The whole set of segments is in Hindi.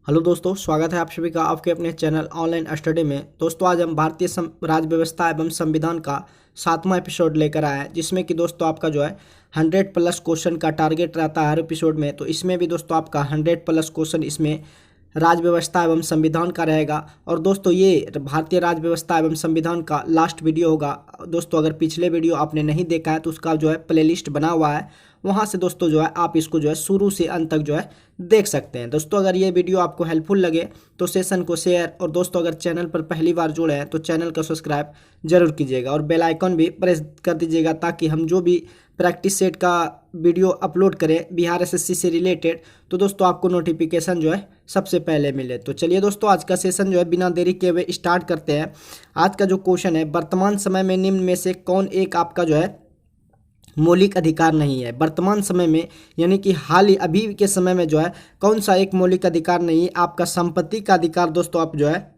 हेलो दोस्तों, स्वागत है आप सभी का आपके अपने चैनल ऑनलाइन स्टडी में। दोस्तों आज हम भारतीय राज्य व्यवस्था एवं संविधान का 7वां एपिसोड लेकर आए हैं, जिसमें कि दोस्तों आपका जो है 100+ क्वेश्चन का टारगेट रहता है हर एपिसोड में। तो इसमें भी दोस्तों आपका 100+ क्वेश्चन इसमें राज्य व्यवस्था एवं संविधान का रहेगा। और दोस्तों ये भारतीय राज्य व्यवस्था एवं संविधान का लास्ट वीडियो होगा। दोस्तों अगर पिछले वीडियो आपने नहीं देखा है तो उसका जो है प्लेलिस्ट बना हुआ है, वहाँ से दोस्तों जो है आप इसको जो है शुरू से अंत तक जो है देख सकते हैं। दोस्तों अगर ये वीडियो आपको हेल्पफुल लगे तो सेशन को शेयर, और दोस्तों अगर चैनल पर पहली बार जुड़े हैं तो चैनल को सब्सक्राइब जरूर कीजिएगा और बेल आइकन भी प्रेस कर दीजिएगा, ताकि हम जो भी प्रैक्टिस सेट का वीडियो अपलोड करें बिहार एसएससी से रिलेटेड तो दोस्तों आपको नोटिफिकेशन जो है सबसे पहले मिले। तो चलिए दोस्तों आज का सेशन जो है बिना देरी किए हुए स्टार्ट करते हैं। आज का जो क्वेश्चन है, वर्तमान समय में निम्न में से कौन एक आपका जो है मौलिक अधिकार नहीं है। वर्तमान समय में यानी कि हाल ही अभी के समय में जो है कौन सा एक मौलिक अधिकार नहीं है। आपका संपत्ति का अधिकार दोस्तों आप जो है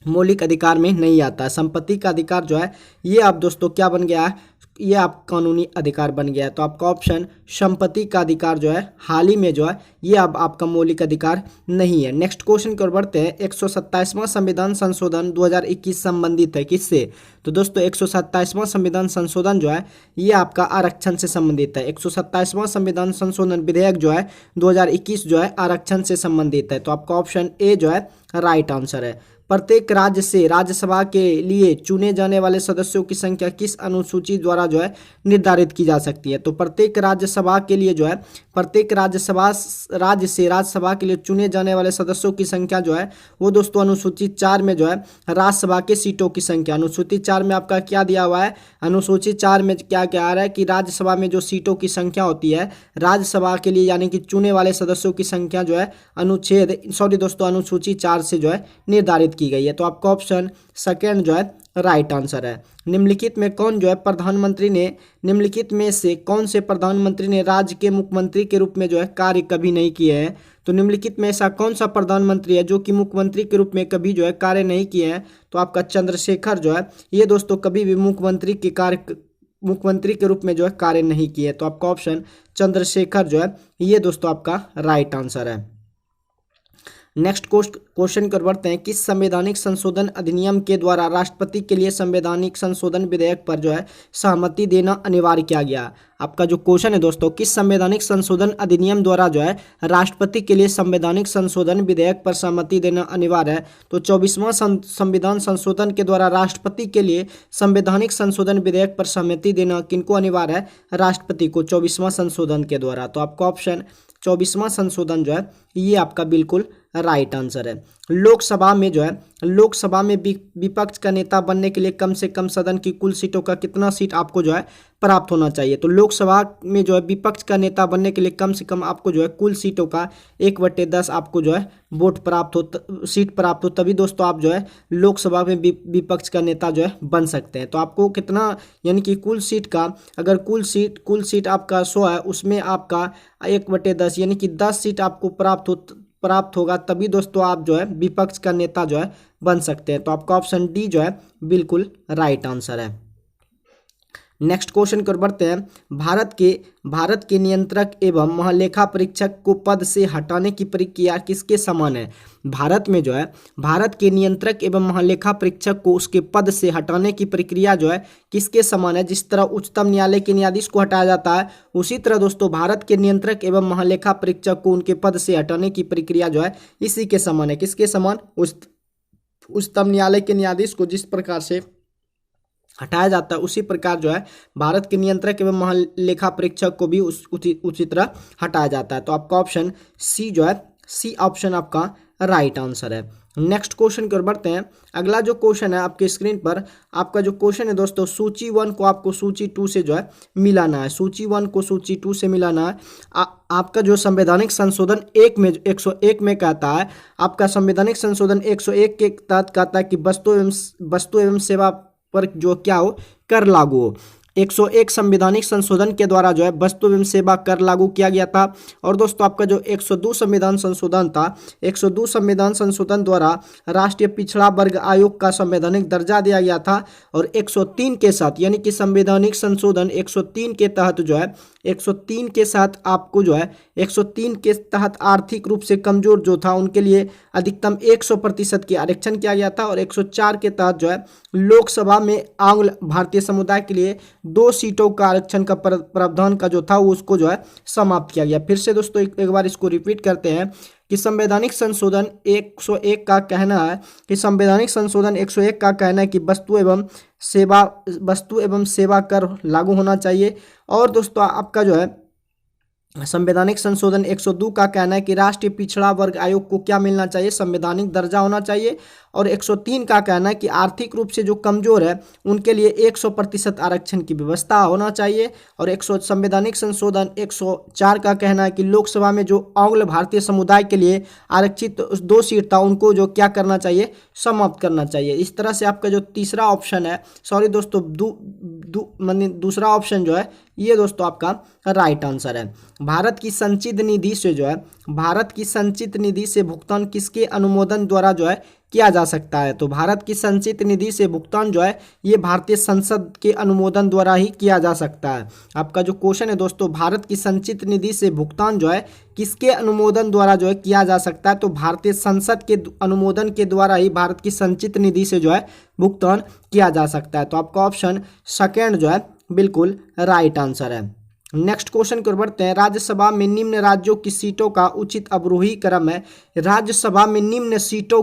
मौलिक अधिकार में नहीं आता है। संपत्ति का अधिकार जो है ये आप दोस्तों क्या बन गया है, ये आप कानूनी अधिकार बन गया है। तो आपका ऑप्शन संपत्ति का अधिकार जो है हाल ही में जो है ये अब आपका मौलिक अधिकार नहीं है। नेक्स्ट क्वेश्चन की ओर बढ़ते हैं। 127वां संविधान संशोधन 2021 संबंधित है किससे? तो दोस्तों 127वां संविधान संशोधन जो है ये आपका आरक्षण से संबंधित है। 127वां संविधान संशोधन विधेयक जो है 2021 जो है आरक्षण से संबंधित है। तो आपका ऑप्शन ए जो है राइट आंसर है। प्रत्येक राज्य से राज्यसभा के लिए चुने जाने वाले सदस्यों की संख्या किस अनुसूची द्वारा जो है निर्धारित की जा सकती है? तो प्रत्येक राज्यसभा के लिए जो है प्रत्येक राज्य से राज्यसभा के लिए चुने जाने वाले सदस्यों की संख्या जो है वो दोस्तों अनुसूची 4 में जो है राज्यसभा के सीटों की संख्या। अनुसूची 4 में आपका क्या दिया हुआ है? अनुसूची 4 में क्या क्या आ रहा है कि राज्यसभा में जो सीटों की संख्या होती है राज्यसभा के लिए यानी कि चुने वाले सदस्यों की संख्या जो है अनुसूची 4 से जो है निर्धारित की गई है। तो आपका ऑप्शन सेकंड जो है राइट आंसर है। निम्नलिखित में से कौन से प्रधानमंत्री ने राज्य के मुख्यमंत्री के रूप में जो है कार्य कभी नहीं किए हैं? तो निम्नलिखित में ऐसा कौन सा प्रधानमंत्री है जो कि मुख्यमंत्री के रूप में कभी जो है कार्य नहीं किए हैं? तो आपका चंद्रशेखर जो है ये दोस्तों कभी भी मुख्यमंत्री के रूप में जो है कार्य नहीं किए। तो आपका ऑप्शन चंद्रशेखर जो है ये दोस्तों आपका राइट आंसर है। नेक्स्ट क्वेश्चन कर बढ़ते हैं। किस संवैधानिक संशोधन अधिनियम के द्वारा राष्ट्रपति के लिए संवैधानिक संशोधन विधेयक पर जो है सहमति देना अनिवार्य किया गया? आपका जो क्वेश्चन है दोस्तों, किस संवैधानिक संशोधन अधिनियम द्वारा जो है राष्ट्रपति के लिए संवैधानिक संशोधन विधेयक पर सहमति देना अनिवार्य है? तो 24वां संविधान संशोधन के द्वारा राष्ट्रपति के लिए संवैधानिक संशोधन विधेयक पर सहमति देना किनको अनिवार्य है? राष्ट्रपति को 24वां संशोधन के द्वारा। तो आपका ऑप्शन 24वां संशोधन जो है ये आपका बिल्कुल राइट आंसर है। लोकसभा में विपक्ष का नेता बनने के लिए कम से कम सदन की कुल सीटों का कितना सीट आपको जो है प्राप्त होना चाहिए? तो लोकसभा में जो है विपक्ष का नेता बनने के लिए कम से कम आपको जो है कुल सीटों का 1/10 आपको जो है सीट प्राप्त हो, तभी दोस्तों आप जो है लोकसभा में विपक्ष का नेता जो है बन सकते हैं। तो आपको कितना यानी कि कुल सीट का, अगर कुल सीट आपका 100 है, उसमें आपका 1/10 यानी कि 10 सीट आपको प्राप्त होगा, तभी दोस्तों आप जो है विपक्ष का नेता जो है बन सकते हैं। तो आपका ऑप्शन डी जो है बिल्कुल राइट आंसर है। नेक्स्ट क्वेश्चन की ओर बढ़ते हैं। भारत के नियंत्रक एवं महालेखा परीक्षक को पद से हटाने की प्रक्रिया किसके समान है? भारत के नियंत्रक एवं महालेखा परीक्षक को उसके पद से हटाने की प्रक्रिया जो है किसके समान है? जिस तरह उच्चतम न्यायालय के न्यायाधीश को हटाया जाता है, उसी तरह दोस्तों भारत के नियंत्रक एवं महालेखा परीक्षक को उनके पद से हटाने की प्रक्रिया जो है इसी के समान है। किसके समान? उच्चतम न्यायालय के न्यायाधीश को जिस प्रकार से हटाया जाता है उसी प्रकार जो है भारत के नियंत्रक एवं महालेखा परीक्षक को भी उसी तरह हटाया जाता है। तो आपका ऑप्शन सी जो है सी ऑप्शन आपका राइट आंसर है। नेक्स्ट क्वेश्चन की ओर बढ़ते हैं। अगला जो क्वेश्चन है आपके स्क्रीन पर, आपका जो क्वेश्चन है दोस्तों, सूची 1 को आपको सूची 2 से जो है मिलाना है। सूची 1 को सूची 2 से मिलाना है। आपका जो संवैधानिक संशोधन 101 में कहता है, आपका संवैधानिक संशोधन 101 के तहत कहता है कि वस्तु एवं सेवा पर जो क्या हो कर लागू हो। 101 संवैधानिक संशोधन के द्वारा जो है वस्तु एवं सेवा कर लागू किया गया था। और दोस्तों आपका जो 102 संविधान संशोधन था, 102 संविधान संशोधन द्वारा राष्ट्रीय पिछड़ा वर्ग आयोग का संवैधानिक दर्जा दिया गया था। और 103 के साथ, यानी कि संवैधानिक संशोधन 103 के तहत जो है 103 के साथ आपको जो है 103 के तहत आर्थिक रूप से कमजोर जो था उनके लिए अधिकतम 100% की आरक्षण किया गया था। और 104 के तहत जो है लोकसभा में आंग्ल भारतीय समुदाय के लिए 2 सीटों का आरक्षण का प्रावधान का जो था वो उसको जो है समाप्त किया गया। फिर से दोस्तों एक बार इसको रिपीट करते हैं कि संवैधानिक संशोधन 101 का कहना है कि संवैधानिक संशोधन 101 का कहना है कि वस्तु एवं सेवा कर लागू होना चाहिए। और दोस्तों आपका जो है संवैधानिक संशोधन 102 का कहना है कि राष्ट्रीय पिछड़ा वर्ग आयोग को क्या मिलना चाहिए, संवैधानिक दर्जा होना चाहिए। और 103 का कहना है कि आर्थिक रूप से जो कमजोर है उनके लिए 100% आरक्षण की व्यवस्था होना चाहिए। और संवैधानिक संशोधन 104 का कहना है कि लोकसभा में जो आंग्ल भारतीय समुदाय के लिए आरक्षित 2 सीट था उनको जो क्या करना चाहिए, समाप्त करना चाहिए। इस तरह से आपका जो तीसरा ऑप्शन है, सॉरी दोस्तों दूसरा ऑप्शन जो है ये दोस्तों आपका राइट आंसर है। भारत की संचित निधि से जो है भारत की संचित निधि से भुगतान किसके अनुमोदन द्वारा जो है किया जा सकता है? तो भारत की संचित निधि से भुगतान जो है ये भारतीय संसद के अनुमोदन द्वारा ही किया जा सकता है। आपका जो क्वेश्चन है दोस्तों, भारत की संचित निधि से भुगतान जो है किसके अनुमोदन द्वारा जो है किया जा सकता है? तो भारतीय संसद के अनुमोदन के द्वारा ही भारत की संचित निधि से जो है भुगतान किया जा सकता है। तो आपका ऑप्शन सेकेंड जो है बिल्कुल राइट आंसर है। नेक्स्ट क्वेश्चन की ओर बढ़ते हैं। राज्यसभा में निम्न राज्यों की सीटों का उचित अवरोही क्रम है। राज्यसभा में निम्न सीटों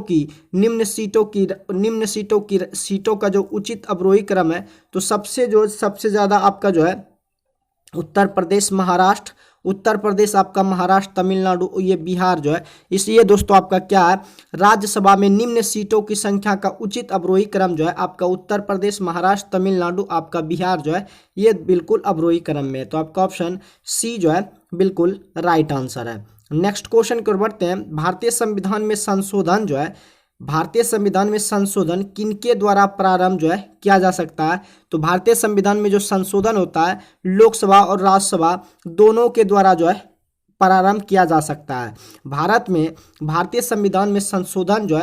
का जो उचित अवरोही क्रम है, तो सबसे ज़्यादा आपका जो है उत्तर प्रदेश आपका, महाराष्ट्र, तमिलनाडु, ये बिहार जो है। इसलिए दोस्तों आपका क्या है, राज्यसभा में निम्न सीटों की संख्या का उचित अवरोही क्रम जो है आपका उत्तर प्रदेश, महाराष्ट्र, तमिलनाडु, आपका बिहार जो है ये बिल्कुल अवरोही क्रम में है। तो आपका ऑप्शन सी जो है बिल्कुल राइट आंसर है। नेक्स्ट क्वेश्चन की ओर बढ़ते हैं। भारतीय संविधान में संशोधन किनके द्वारा प्रारंभ जो है किया जा सकता है? तो भारतीय संविधान में जो संशोधन होता है लोकसभा और राज्यसभा दोनों के द्वारा जो है प्रारंभ किया जा सकता है। भारतीय संविधान में संशोधन जो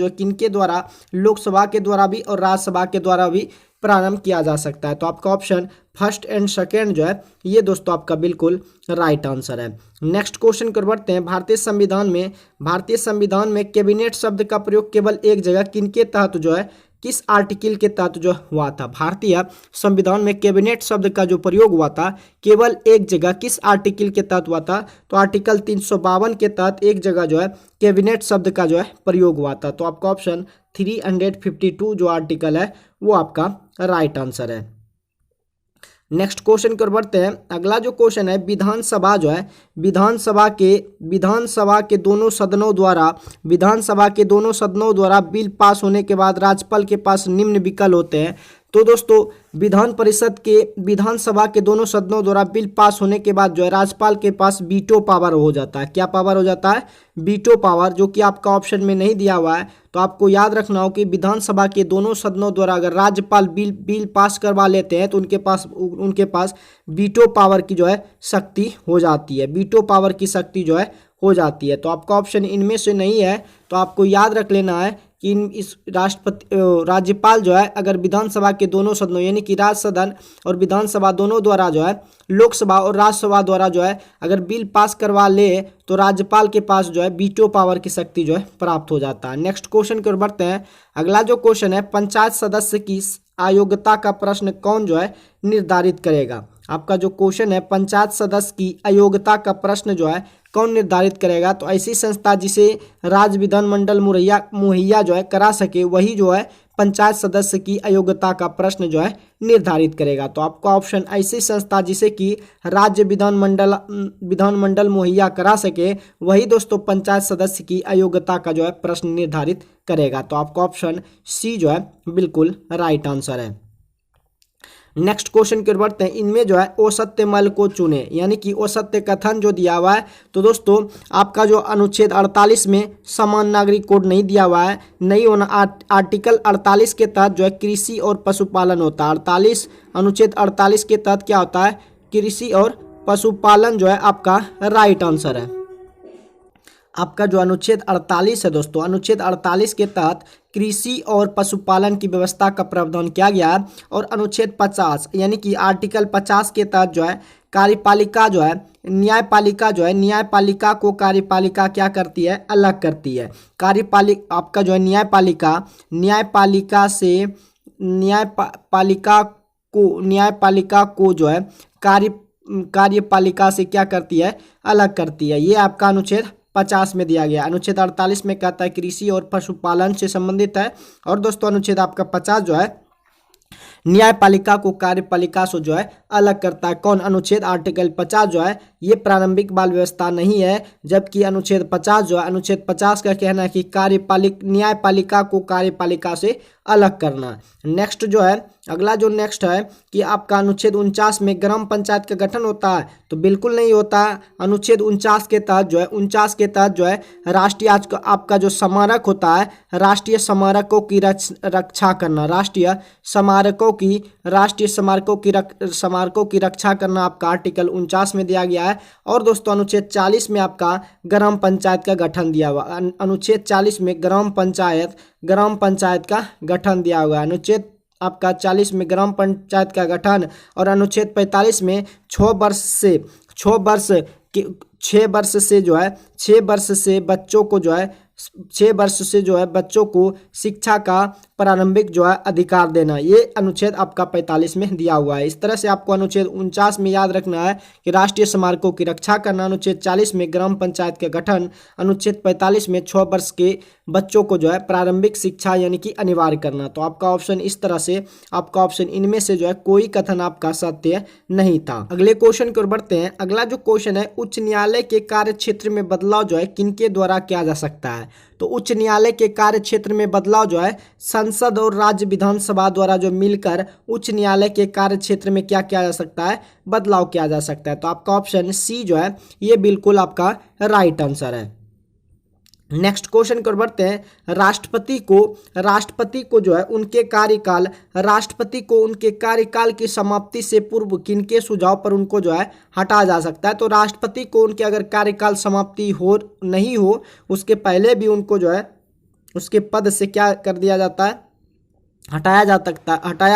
है किनके द्वारा, लोकसभा के द्वारा भी और राज्यसभा के द्वारा भी प्रारंभ किया जा सकता है। तो आपका ऑप्शन फर्स्ट एंड सेकेंड जो है ये दोस्तों आपका बिल्कुल राइट आंसर है। नेक्स्ट क्वेश्चन कर बढ़ते हैं। भारतीय संविधान में कैबिनेट शब्द का प्रयोग केवल एक जगह किनके तहत जो है, किस आर्टिकल के तहत जो हुआ था? भारतीय संविधान में कैबिनेट शब्द का जो प्रयोग हुआ था केवल एक जगह किस आर्टिकल के तहत हुआ था? तो आर्टिकल 352 के तहत एक जगह जो है कैबिनेट शब्द का जो है प्रयोग हुआ था। तो आपका ऑप्शन 352 जो आर्टिकल है वो आपका राइट आंसर है। नेक्स्ट क्वेश्चन की ओर बढ़ते हैं। अगला जो क्वेश्चन है, विधानसभा के दोनों सदनों द्वारा बिल पास होने के बाद राज्यपाल के पास निम्न विकल्प होते हैं। तो दोस्तों विधानसभा के दोनों सदनों द्वारा बिल पास होने के बाद जो है राज्यपाल के पास वीटो पावर हो जाता है। क्या पावर हो जाता है? वीटो पावर, जो कि आपका ऑप्शन में नहीं दिया हुआ है। तो आपको याद रखना हो कि विधानसभा के दोनों सदनों द्वारा अगर राज्यपाल बिल पास करवा लेते हैं तो उनके पास वीटो पावर की जो है शक्ति हो जाती है, वीटो पावर की शक्ति जो है हो जाती है। तो आपका ऑप्शन इनमें से नहीं है। तो आपको याद रख लेना है कि राज्यपाल जो है अगर विधानसभा के दोनों सदनों यानी कि राज्य सदन और विधानसभा दोनों द्वारा जो है, लोकसभा और राज्यसभा द्वारा जो है अगर बिल पास करवा ले तो राज्यपाल के पास जो है वीटो पावर की शक्ति जो है प्राप्त हो जाता है। नेक्स्ट क्वेश्चन की ओर बढ़ते हैं। अगला जो क्वेश्चन है, पंचायत सदस्य की अयोग्यता का प्रश्न कौन जो है निर्धारित करेगा? आपका जो क्वेश्चन है, पंचायत सदस्य की अयोग्यता का प्रश्न जो है कौन निर्धारित करेगा? तो ऐसी संस्था जिसे राज्य विधानमंडल मुहैया जो है करा सके वही जो है पंचायत सदस्य की अयोग्यता का प्रश्न जो है निर्धारित करेगा। तो आपका ऑप्शन ऐसी संस्था जिसे कि राज्य विधानमंडल मुहैया करा सके वही दोस्तों पंचायत सदस्य की अयोग्यता का जो है प्रश्न निर्धारित करेगा। तो आपका ऑप्शन सी जो है बिल्कुल राइट आंसर है। नेक्स्ट क्वेश्चन की ओर बढ़ते हैं। इनमें जो है औसत्य मल को चुने, यानी कि औसत्य कथन जो दिया हुआ है, तो दोस्तों आपका जो अनुच्छेद 48 में समान नागरिक कोड नहीं दिया हुआ है, नहीं होना। आर्टिकल 48 के तहत जो है कृषि और पशुपालन होता है। 48 अनुच्छेद 48 के तहत क्या होता है, कृषि और पशुपालन जो है आपका राइट आंसर है। आपका जो अनुच्छेद 48 है दोस्तों, अनुच्छेद 48 के तहत कृषि और पशुपालन की व्यवस्था का प्रावधान किया गया है। और अनुच्छेद 50 यानी कि आर्टिकल 50 के तहत जो है कार्यपालिका जो है न्यायपालिका जो है, न्यायपालिका को कार्यपालिका क्या करती है, अलग करती है। कार्यपालिका आपका जो है न्यायपालिका को जो है कार्यपालिका से क्या करती है, अलग करती है। ये आपका अनुच्छेद 50 में दिया गया। अनुच्छेद 48 में कहता है कृषि और पशुपालन से संबंधित है। और दोस्तों अनुच्छेद आपका 50 जो है न्यायपालिका को कार्यपालिका से जो है अलग करता है। कौन, अनुच्छेद आर्टिकल 50 जो है ये प्रारंभिक बाल व्यवस्था नहीं है, जबकि अनुच्छेद 50 जो है, अनुच्छेद 50 का कहना है कि न्यायपालिका को कार्यपालिका से अलग करना। नेक्स्ट जो है अगला जो नेक्स्ट है कि आपका अनुच्छेद 49 में ग्राम पंचायत का गठन होता है, तो बिल्कुल नहीं होता। अनुच्छेद 49 के तहत जो है राष्ट्रीय आपका जो स्मारक होता है, राष्ट्रीय स्मारकों की रक्षा करना, राष्ट्रीय स्मारकों की रक्षा करना आपका आर्टिकल 49 में दिया गया है। और दोस्तों अनुच्छेद 40 में आपका ग्राम पंचायत का गठन दिया हुआ। अनुच्छेद 40 में ग्राम पंचायत का गठन दिया हुआ। अनुच्छेद आपका 40 में ग्राम पंचायत का गठन। और अनुच्छेद 45 में 6 वर्ष से बच्चों को शिक्षा का प्रारंभिक जो है अधिकार देना, ये अनुच्छेद आपका 45 में दिया हुआ है। इस तरह से आपको अनुच्छेद 49 में याद रखना है कि राष्ट्रीय स्मारकों की रक्षा करना, अनुच्छेद 40 में ग्राम पंचायत का गठन, अनुच्छेद 45 में 6 वर्ष के बच्चों को जो है प्रारंभिक शिक्षा यानी कि अनिवार्य करना। तो आपका ऑप्शन इस तरह से, आपका ऑप्शन इनमें से जो है कोई कथन आपका सत्य नहीं था। अगले क्वेश्चन की ओर बढ़ते हैं। अगला जो क्वेश्चन है, उच्च न्यायालय के कार्य क्षेत्र में बदलाव जो है किनके द्वारा किया जा सकता है। तो उच्च न्यायालय के कार्य क्षेत्र में बदलाव जो है संसद और राज्य विधानसभा द्वारा जो मिलकर उच्च न्यायालय के कार्य क्षेत्र में क्या किया जा सकता है, बदलाव किया जा सकता है। तो आपका ऑप्शन सी जो है ये बिल्कुल आपका राइट आंसर है। नेक्स्ट क्वेश्चन कर बढ़ते हैं। राष्ट्रपति को जो है उनके कार्यकाल की समाप्ति से पूर्व किनके सुझाव पर उनको जो है हटाया जा सकता है। तो राष्ट्रपति को उनके अगर कार्यकाल समाप्ति नहीं हो उसके पहले भी उनको जो है उसके पद से क्या कर दिया जाता है, हटाया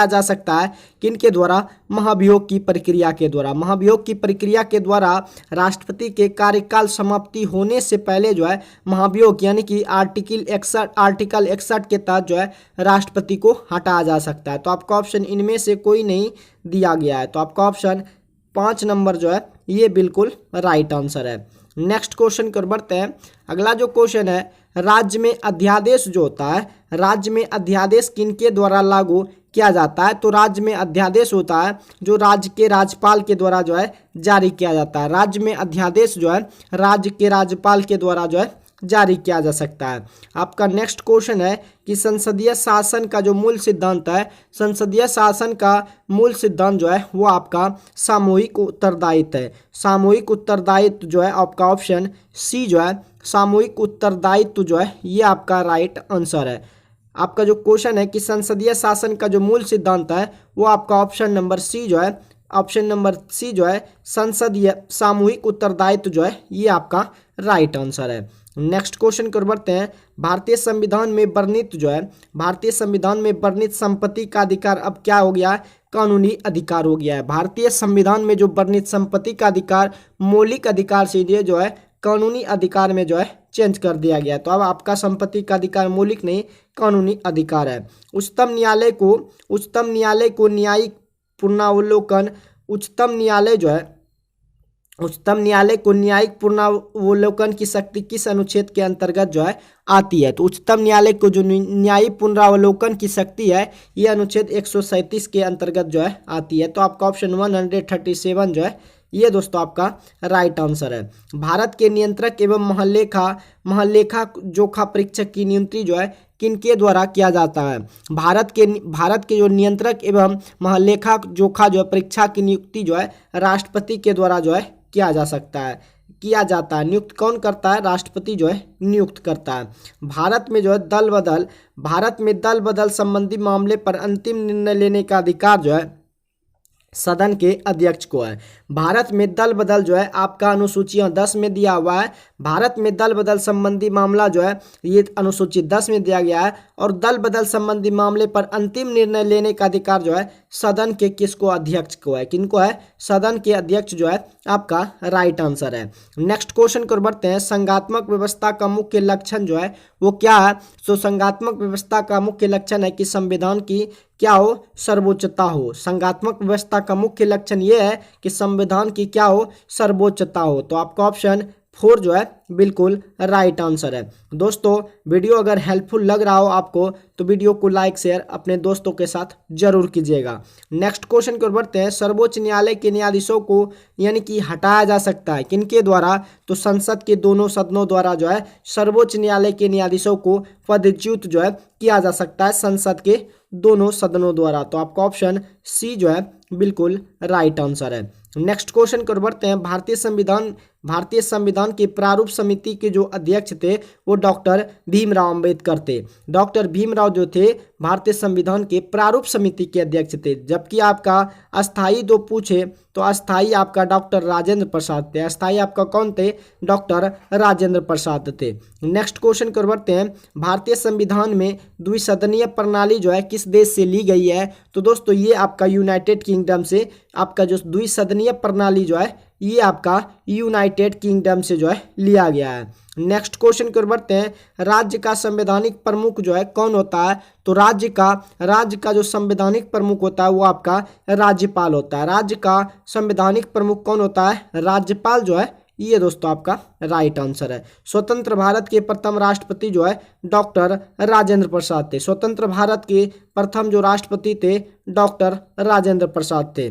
जा सकता है। किनके द्वारा, महाभियोग की प्रक्रिया के द्वारा। महाभियोग की प्रक्रिया के द्वारा राष्ट्रपति के कार्यकाल समाप्ति होने से पहले जो है महाभियोग यानी कि आर्टिकल 61 के तहत जो है राष्ट्रपति को हटाया जा सकता है। तो आपका ऑप्शन इनमें से कोई नहीं दिया गया है। तो आपका ऑप्शन 5 नंबर जो है ये बिल्कुल राइट आंसर है। नेक्स्ट क्वेश्चन कर बढ़ते हैं। अगला जो क्वेश्चन है, राज्य में अध्यादेश जो होता है, राज्य में अध्यादेश किनके द्वारा लागू किया जाता है। तो राज्य में अध्यादेश होता है जो राज्य के राज्यपाल के द्वारा जो है जारी किया जाता है। राज्य में अध्यादेश जो है राज्य के राज्यपाल के द्वारा जो है जारी किया जा सकता है। आपका नेक्स्ट क्वेश्चन है कि संसदीय शासन का जो मूल सिद्धांत है, संसदीय शासन का मूल सिद्धांत जो है वो आपका सामूहिक उत्तरदायित्व है। सामूहिक उत्तरदायित्व जो है आपका ऑप्शन सी जो है, सामूहिक उत्तरदायित्व जो है ये आपका राइट आंसर है। आपका जो क्वेश्चन है कि संसदीय शासन का जो मूल सिद्धांत है वो आपका ऑप्शन नंबर सी जो है, ऑप्शन नंबर सी जो है संसदीय सामूहिक उत्तरदायित्व जो है ये आपका राइट आंसर है। नेक्स्ट क्वेश्चन कर बढ़ते हैं। भारतीय संविधान में वर्णित जो है, भारतीय संविधान में वर्णित संपत्ति का अधिकार अब क्या हो गया है, कानूनी अधिकार हो गया है। भारतीय संविधान में जो वर्णित संपत्ति का अधिकार मौलिक अधिकार से जो है कानूनी अधिकार में जो है चेंज कर दिया गया। तो अब आपका संपत्ति का अधिकार मौलिक नहीं कानूनी अधिकार है। उच्चतम न्यायालय को न्यायिक पुनरावलोकन, उच्चतम न्यायालय को न्यायिक पुनरावलोकन की शक्ति किस अनुच्छेद के अंतर्गत जो है आती है। तो उच्चतम न्यायालय को जो न्यायिक पुनरावलोकन की शक्ति है ये अनुच्छेद 137 के अंतर्गत जो है आती है। तो आपका ऑप्शन 137 जो है ये दोस्तों आपका राइट आंसर है। भारत के नियंत्रक एवं महलेखा जोखा परीक्षक की नियुक्ति जो है किनके द्वारा किया जाता है? भारत के जो नियंत्रक एवं महालेखा जोखा जो है परीक्षा की नियुक्ति जो है राष्ट्रपति के द्वारा जो है किया जाता है। नियुक्त कौन करता है? राष्ट्रपति जो है नियुक्त करता है। भारत में दल बदल संबंधी मामले पर अंतिम निर्णय लेने का अधिकार जो है सदन के अध्यक्ष को है। भारत में दल बदल जो है आपका अनुसूची 10 में दिया हुआ है। भारत में दल बदल संबंधी मामला जो है ये अनुसूची 10 में दिया गया है और दल बदल संबंधी मामले पर अंतिम निर्णय लेने का अधिकार जो है सदन के किसको? अध्यक्ष को है। किनको है? सदन के अध्यक्ष जो है आपका राइट आंसर है। नेक्स्ट क्वेश्चन को बढ़ते हैं। संघात्मक व्यवस्था का मुख्य लक्षण जो है वो क्या है? तो संघात्मक व्यवस्था का मुख्य लक्षण है कि संविधान की क्या हो? सर्वोच्चता हो। संघात्मक व्यवस्था का मुख्य लक्षण ये है कि संविधान की क्या हो? सर्वोच्चता हो। तो आपका ऑप्शन 4 जो है बिल्कुल राइट आंसर है। दोस्तों वीडियो अगर हेल्पफुल लग रहा हो आपको तो वीडियो को लाइक शेयर अपने दोस्तों के साथ जरूर कीजिएगा। नेक्स्ट क्वेश्चन की ओर बढ़ते हैं। सर्वोच्च न्यायालय के न्यायाधीशों को यानी कि हटाया जा सकता है किनके द्वारा? तो संसद के दोनों सदनों द्वारा जो है सर्वोच्च न्यायालय के न्यायाधीशों को पदच्युत जो है किया जा सकता है संसद के दोनों सदनों द्वारा। तो आपका ऑप्शन सी जो है बिल्कुल राइट आंसर है। नेक्स्ट क्वेश्चन की ओर बढ़ते हैं। भारतीय संविधान की प्रारूप समिति के जो अध्यक्ष थे वो डॉक्टर भीमराव अंबेडकर थे। डॉक्टर भीमराव जो थे भारतीय संविधान के प्रारूप समिति के अध्यक्ष थे। जबकि आपका अस्थाई दो पूछे तो अस्थाई आपका डॉक्टर राजेंद्र प्रसाद थे। अस्थाई आपका कौन थे? डॉक्टर राजेंद्र प्रसाद थे। नेक्स्ट क्वेश्चन की ओर बढ़ते हैं। भारतीय संविधान में द्विसदनीय प्रणाली जो है किस देश से ली गई है? तो दोस्तों ये आपका यूनाइटेड किंगडम से आपका जो द्विसदनीय प्रणाली जो है ये आपका यूनाइटेड किंगडम से जो है लिया गया है। नेक्स्ट क्वेश्चन की ओर बढ़ते हैं। राज्य का संवैधानिक प्रमुख जो है कौन होता है? तो राज्य का जो संवैधानिक प्रमुख होता है वो आपका राज्यपाल होता है। राज्य का संवैधानिक प्रमुख कौन होता है? राज्यपाल जो है ये दोस्तों आपका राइट आंसर है। स्वतंत्र भारत के प्रथम राष्ट्रपति जो है डॉक्टर राजेंद्र प्रसाद थे। स्वतंत्र भारत के प्रथम जो राष्ट्रपति थे डॉक्टर राजेंद्र प्रसाद थे।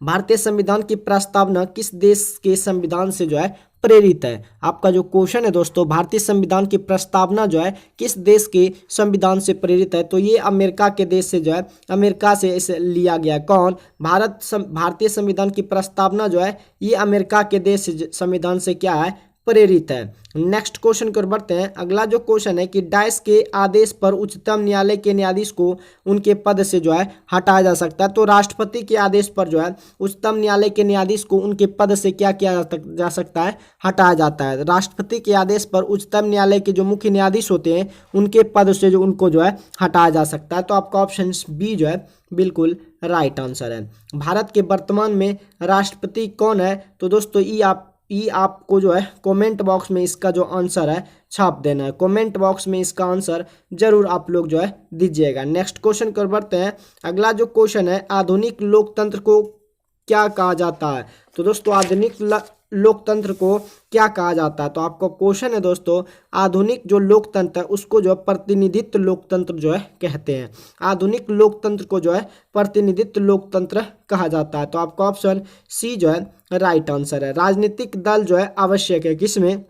भारतीय संविधान की प्रस्तावना किस देश के संविधान से जो है प्रेरित है? आपका जो क्वेश्चन है दोस्तों भारतीय संविधान की प्रस्तावना जो है किस देश के संविधान से प्रेरित है? तो ये अमेरिका के देश से जो है अमेरिका से इसे लिया गया। कौन? भारतीय संविधान की प्रस्तावना जो है ये अमेरिका के देश संविधान से क्या है? प्रेरित है। नेक्स्ट क्वेश्चन की ओर बढ़ते हैं। अगला जो क्वेश्चन है कि डाइस के आदेश पर उच्चतम न्यायालय के न्यायाधीश को उनके पद से जो है हटाया जा सकता है। तो राष्ट्रपति के आदेश पर जो है उच्चतम न्यायालय के न्यायाधीश को उनके पद से क्या किया जा सकता है? हटाया जाता है। राष्ट्रपति के आदेश पर उच्चतम न्यायालय के जो मुख्य न्यायाधीश होते हैं उनके पद से जो उनको जो है हटाया जा सकता है। तो आपका ऑप्शन बी जो है बिल्कुल राइट आंसर है। भारत के वर्तमान में राष्ट्रपति कौन है? तो दोस्तों आपको जो है कमेंट बॉक्स में इसका जो आंसर है छाप देना है। कमेंट बॉक्स में इसका आंसर जरूर आप लोग जो है दीजिएगा। नेक्स्ट क्वेश्चन कर बढ़ते हैं। अगला जो क्वेश्चन है आधुनिक लोकतंत्र को क्या कहा जाता है? तो दोस्तों आधुनिक लोकतंत्र को क्या कहा जाता है? तो आपका क्वेश्चन है दोस्तों आधुनिक जो लोकतंत्र है उसको जो है प्रतिनिधित्व लोकतंत्र जो है कहते हैं। आधुनिक लोकतंत्र को जो है प्रतिनिधित्व लोकतंत्र कहा जाता है। तो आपका ऑप्शन सी जो है राइट आंसर है। राजनीतिक दल जो है आवश्यक है किसमें?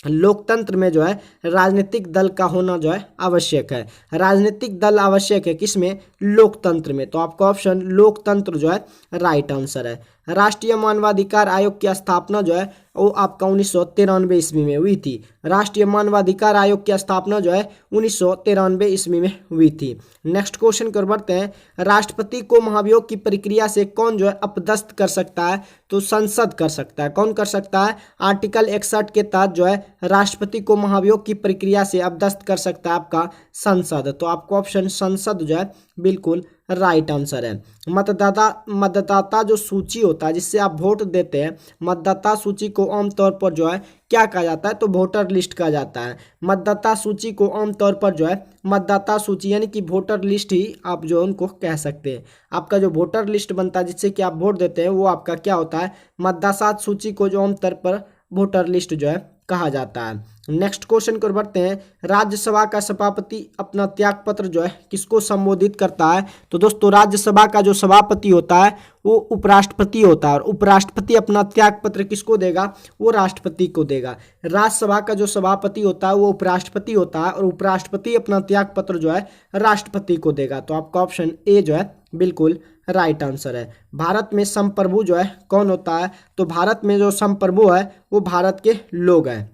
लोकतंत्र में जो है राजनीतिक दल का होना जो है आवश्यक है। राजनीतिक दल आवश्यक है किसमें? लोकतंत्र में। तो आपका ऑप्शन लोकतंत्र जो है राइट आंसर है। राष्ट्रीय मानवाधिकार आयोग की स्थापना जो है वो आपका 1993 ईस्वी में हुई थी। राष्ट्रीय मानवाधिकार आयोग की स्थापना जो है 1993 ईस्वी में हुई थी। नेक्स्ट क्वेश्चन कर बढ़ते हैं। राष्ट्रपति को महाभियोग की प्रक्रिया से कौन जो है अपदस्थ कर सकता है? तो संसद कर सकता है। कौन कर सकता है? आर्टिकल 61 के तहत जो है राष्ट्रपति को महाभियोग की प्रक्रिया से अपदस्थ कर सकता है आपका संसद। तो आपको ऑप्शन संसद जो है बिल्कुल राइट आंसर है। मतदाता जो सूची होता है जिससे आप वोट देते हैं मतदाता सूची को आमतौर पर जो है क्या कहा जाता है? तो वोटर लिस्ट कहा जाता है। मतदाता सूची को आमतौर पर जो है मतदाता सूची यानी कि वोटर लिस्ट ही आप जो उनको कह सकते हैं। आपका जो वोटर लिस्ट बनता है जिससे कि आप वोट देते हैं वो आपका क्या होता है? मतदाता सूची को जो आमतौर पर वोटर लिस्ट जो है कहा जाता है। नेक्स्ट क्वेश्चन को बढ़ते हैं, राज्यसभा का सभापति अपना त्याग पत्र जो है किसको संबोधित करता है? तो दोस्तों राज्यसभा का जो सभापति होता है वो उपराष्ट्रपति होता है, और उपराष्ट्रपति अपना त्याग पत्र किसको देगा? वो राष्ट्रपति को देगा। राज्यसभा का जो सभापति होता है वो उपराष्ट्रपति होता है, और उपराष्ट्रपति अपना त्याग पत्र जो है राष्ट्रपति को देगा। तो आपका ऑप्शन ए जो है बिल्कुल राइट आंसर है। भारत में संप्रभु जो है कौन होता है? तो भारत में जो संप्रभु है वो भारत के लोग हैं।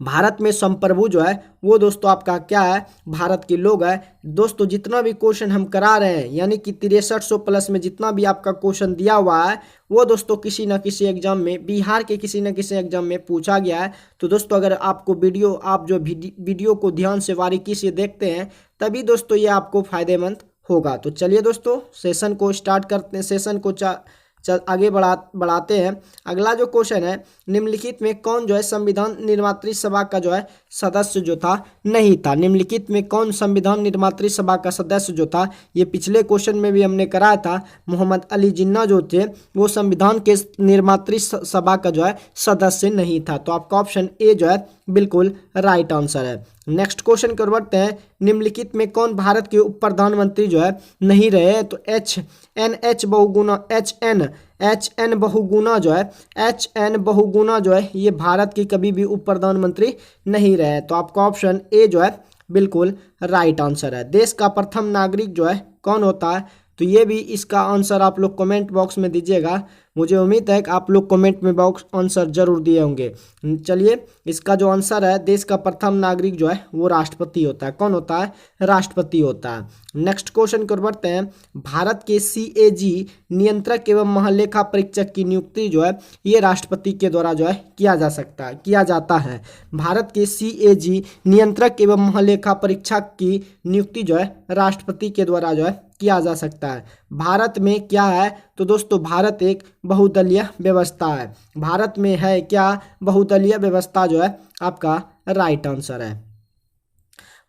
भारत में संप्रभु जो है वो दोस्तों आपका क्या है? भारत के लोग हैं। दोस्तों जितना भी क्वेश्चन हम करा रहे हैं, यानी कि 6300 प्लस में जितना भी आपका क्वेश्चन दिया हुआ है वो दोस्तों किसी न किसी एग्जाम में, बिहार के किसी न किसी एग्जाम में पूछा गया है। तो दोस्तों अगर आपको आप जो वीडियो को ध्यान से बारीकी से देखते हैं तभी दोस्तों ये आपको फायदेमंद होगा। तो चलिए दोस्तों सेशन को स्टार्ट करते हैं, सेशन को आगे बढ़ाते हैं। अगला जो क्वेश्चन है, निम्नलिखित में कौन जो है संविधान निर्मात्री सभा का जो है सदस्य जो था नहीं था? निम्नलिखित में कौन संविधान निर्मात्री सभा का सदस्य जो था? ये पिछले क्वेश्चन में भी हमने कराया था। मोहम्मद अली जिन्ना जो थे वो संविधान के निर्मात्री सभा का जो है सदस्य नहीं था। तो आपका ऑप्शन ए जो है बिल्कुल राइट आंसर है। नेक्स्ट क्वेश्चन कर बढ़ते हैं, निम्नलिखित में कौन भारत के उप प्रधानमंत्री जो है नहीं रहे? तो एच एन बहुगुणा जो है ये भारत के कभी भी उप प्रधानमंत्री नहीं रहे। तो आपका ऑप्शन ए जो है बिल्कुल राइट आंसर है। देश का प्रथम नागरिक जो है कौन होता है? तो ये भी इसका आंसर आप लोग कमेंट बॉक्स में दीजिएगा। मुझे उम्मीद है कि आप लोग कमेंट में बॉक्स आंसर जरूर दिए होंगे। चलिए इसका जो आंसर है, देश का प्रथम नागरिक जो है वो राष्ट्रपति होता है। कौन होता है? राष्ट्रपति होता है। नेक्स्ट क्वेश्चन को बढ़ते हैं, भारत के CAG नियंत्रक एवं महालेखा परीक्षक की नियुक्ति जो है ये राष्ट्रपति के द्वारा जो है किया जाता है। भारत के CAG नियंत्रक एवं महालेखा परीक्षक की नियुक्ति जो है राष्ट्रपति के द्वारा जो है किया जा सकता है। भारत में क्या है? तो दोस्तों भारत एक बहुदलीय व्यवस्था है। भारत में है क्या? बहुदलीय व्यवस्था जो है आपका राइट आंसर है।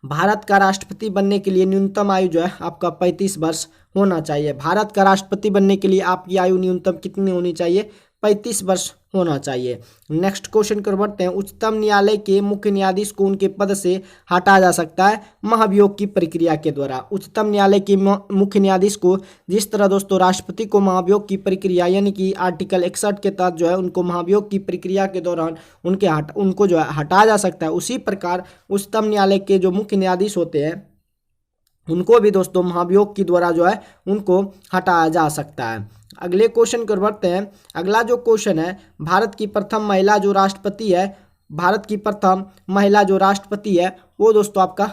भारत का राष्ट्रपति बनने के लिए न्यूनतम आयु जो है आपका 35 वर्ष होना चाहिए। भारत का राष्ट्रपति बनने के लिए आपकी आयु न्यूनतम कितनी होनी चाहिए? 35 वर्ष होना चाहिए। नेक्स्ट क्वेश्चन कर बढ़ते हैं, उच्चतम न्यायालय के मुख्य न्यायाधीश को उनके पद से हटाया जा सकता है महाभियोग की प्रक्रिया के द्वारा। उच्चतम न्यायालय के मुख्य न्यायाधीश को जिस तरह दोस्तों राष्ट्रपति को महाभियोग की प्रक्रिया यानी कि आर्टिकल 61 के तहत जो है उनको महाभियोग की प्रक्रिया के दौरान उनको जो है हटाया जा सकता है, उसी प्रकार उच्चतम न्यायालय के जो मुख्य न्यायाधीश होते हैं उनको भी दोस्तों महाभियोग के द्वारा जो है उनको हटाया जा सकता है। अगले क्वेश्चन को बढ़ते हैं। अगला जो क्वेश्चन है, भारत की प्रथम महिला जो राष्ट्रपति है वो दोस्तों आपका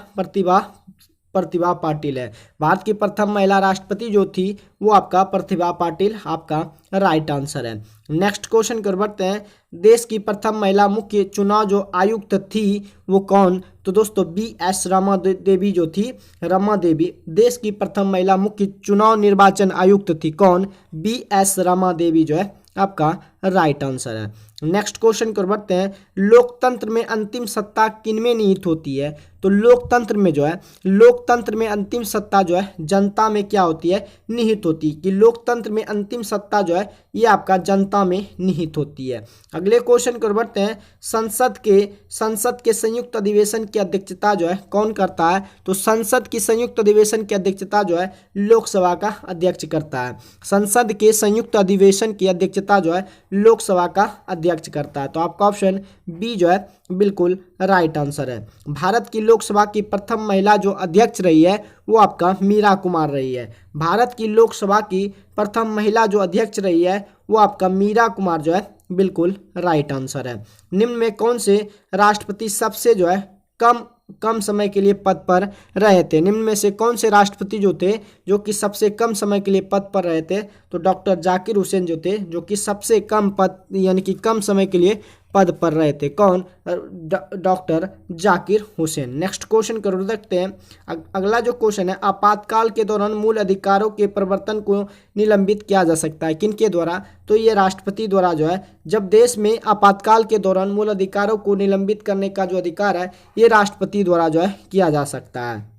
प्रतिभा पाटिल है। भारत की प्रथम महिला राष्ट्रपति जो थी वो आपका प्रतिभा पाटिल आपका राइट आंसर है। नेक्स्ट क्वेश्चन कर बढ़ते हैं, देश की प्रथम महिला मुख्य चुनाव जो आयुक्त थी वो कौन? तो दोस्तों BS रमा देवी जो थी, रमा देवी देश की प्रथम महिला मुख्य चुनाव निर्वाचन आयुक्त थी। कौन? BS रमा देवी जो है आपका राइट आंसर है। नेक्स्ट क्वेश्चन को बढ़ते हैं, लोकतंत्र में अंतिम सत्ता किनमें निहित होती है? तो लोकतंत्र में अंतिम सत्ता जो है जनता में क्या होती है? निहित होती है। कि लोकतंत्र में अंतिम सत्ता जो है ये आपका जनता में निहित होती है। अगले क्वेश्चन को बढ़ते हैं, संसद के संयुक्त अधिवेशन की अध्यक्षता जो है कौन करता है? तो संसद की संयुक्त अधिवेशन की अध्यक्षता जो है लोकसभा का अध्यक्ष करता है। संसद के संयुक्त अधिवेशन की अध्यक्षता जो है लोकसभा का अध्यक्ष करता है। तो आपका ऑप्शन बी जो है बिल्कुल राइट आंसर है। भारत की लोकसभा की प्रथम महिला जो अध्यक्ष रही है वो आपका मीरा कुमार रही है। भारत की लोकसभा की प्रथम महिला जो अध्यक्ष रही है वो आपका मीरा कुमार जो है बिल्कुल राइट आंसर है। निम्न में कौन से राष्ट्रपति सबसे जो है कम समय के लिए पद पर रहे थे? निम्न में से कौन से राष्ट्रपति जो थे जो कि सबसे कम समय के लिए पद पर रहे थे? तो डॉक्टर जाकिर हुसैन जो थे जो कि सबसे कम पद यानी कि कम समय के लिए पद पर रहे थे। कौन? Doctor Zakir Hussain. Next question कर देखते हैं। अगला जो क्वेश्चन है, आपातकाल के दौरान मूल अधिकारों के प्रवर्तन को निलंबित किया जा सकता है किनके द्वारा? तो ये राष्ट्रपति द्वारा जो है, जब देश में आपातकाल के दौरान मूल अधिकारों को निलंबित करने का जो अधिकार है ये राष्ट्रपति द्वारा जो है किया जा सकता है।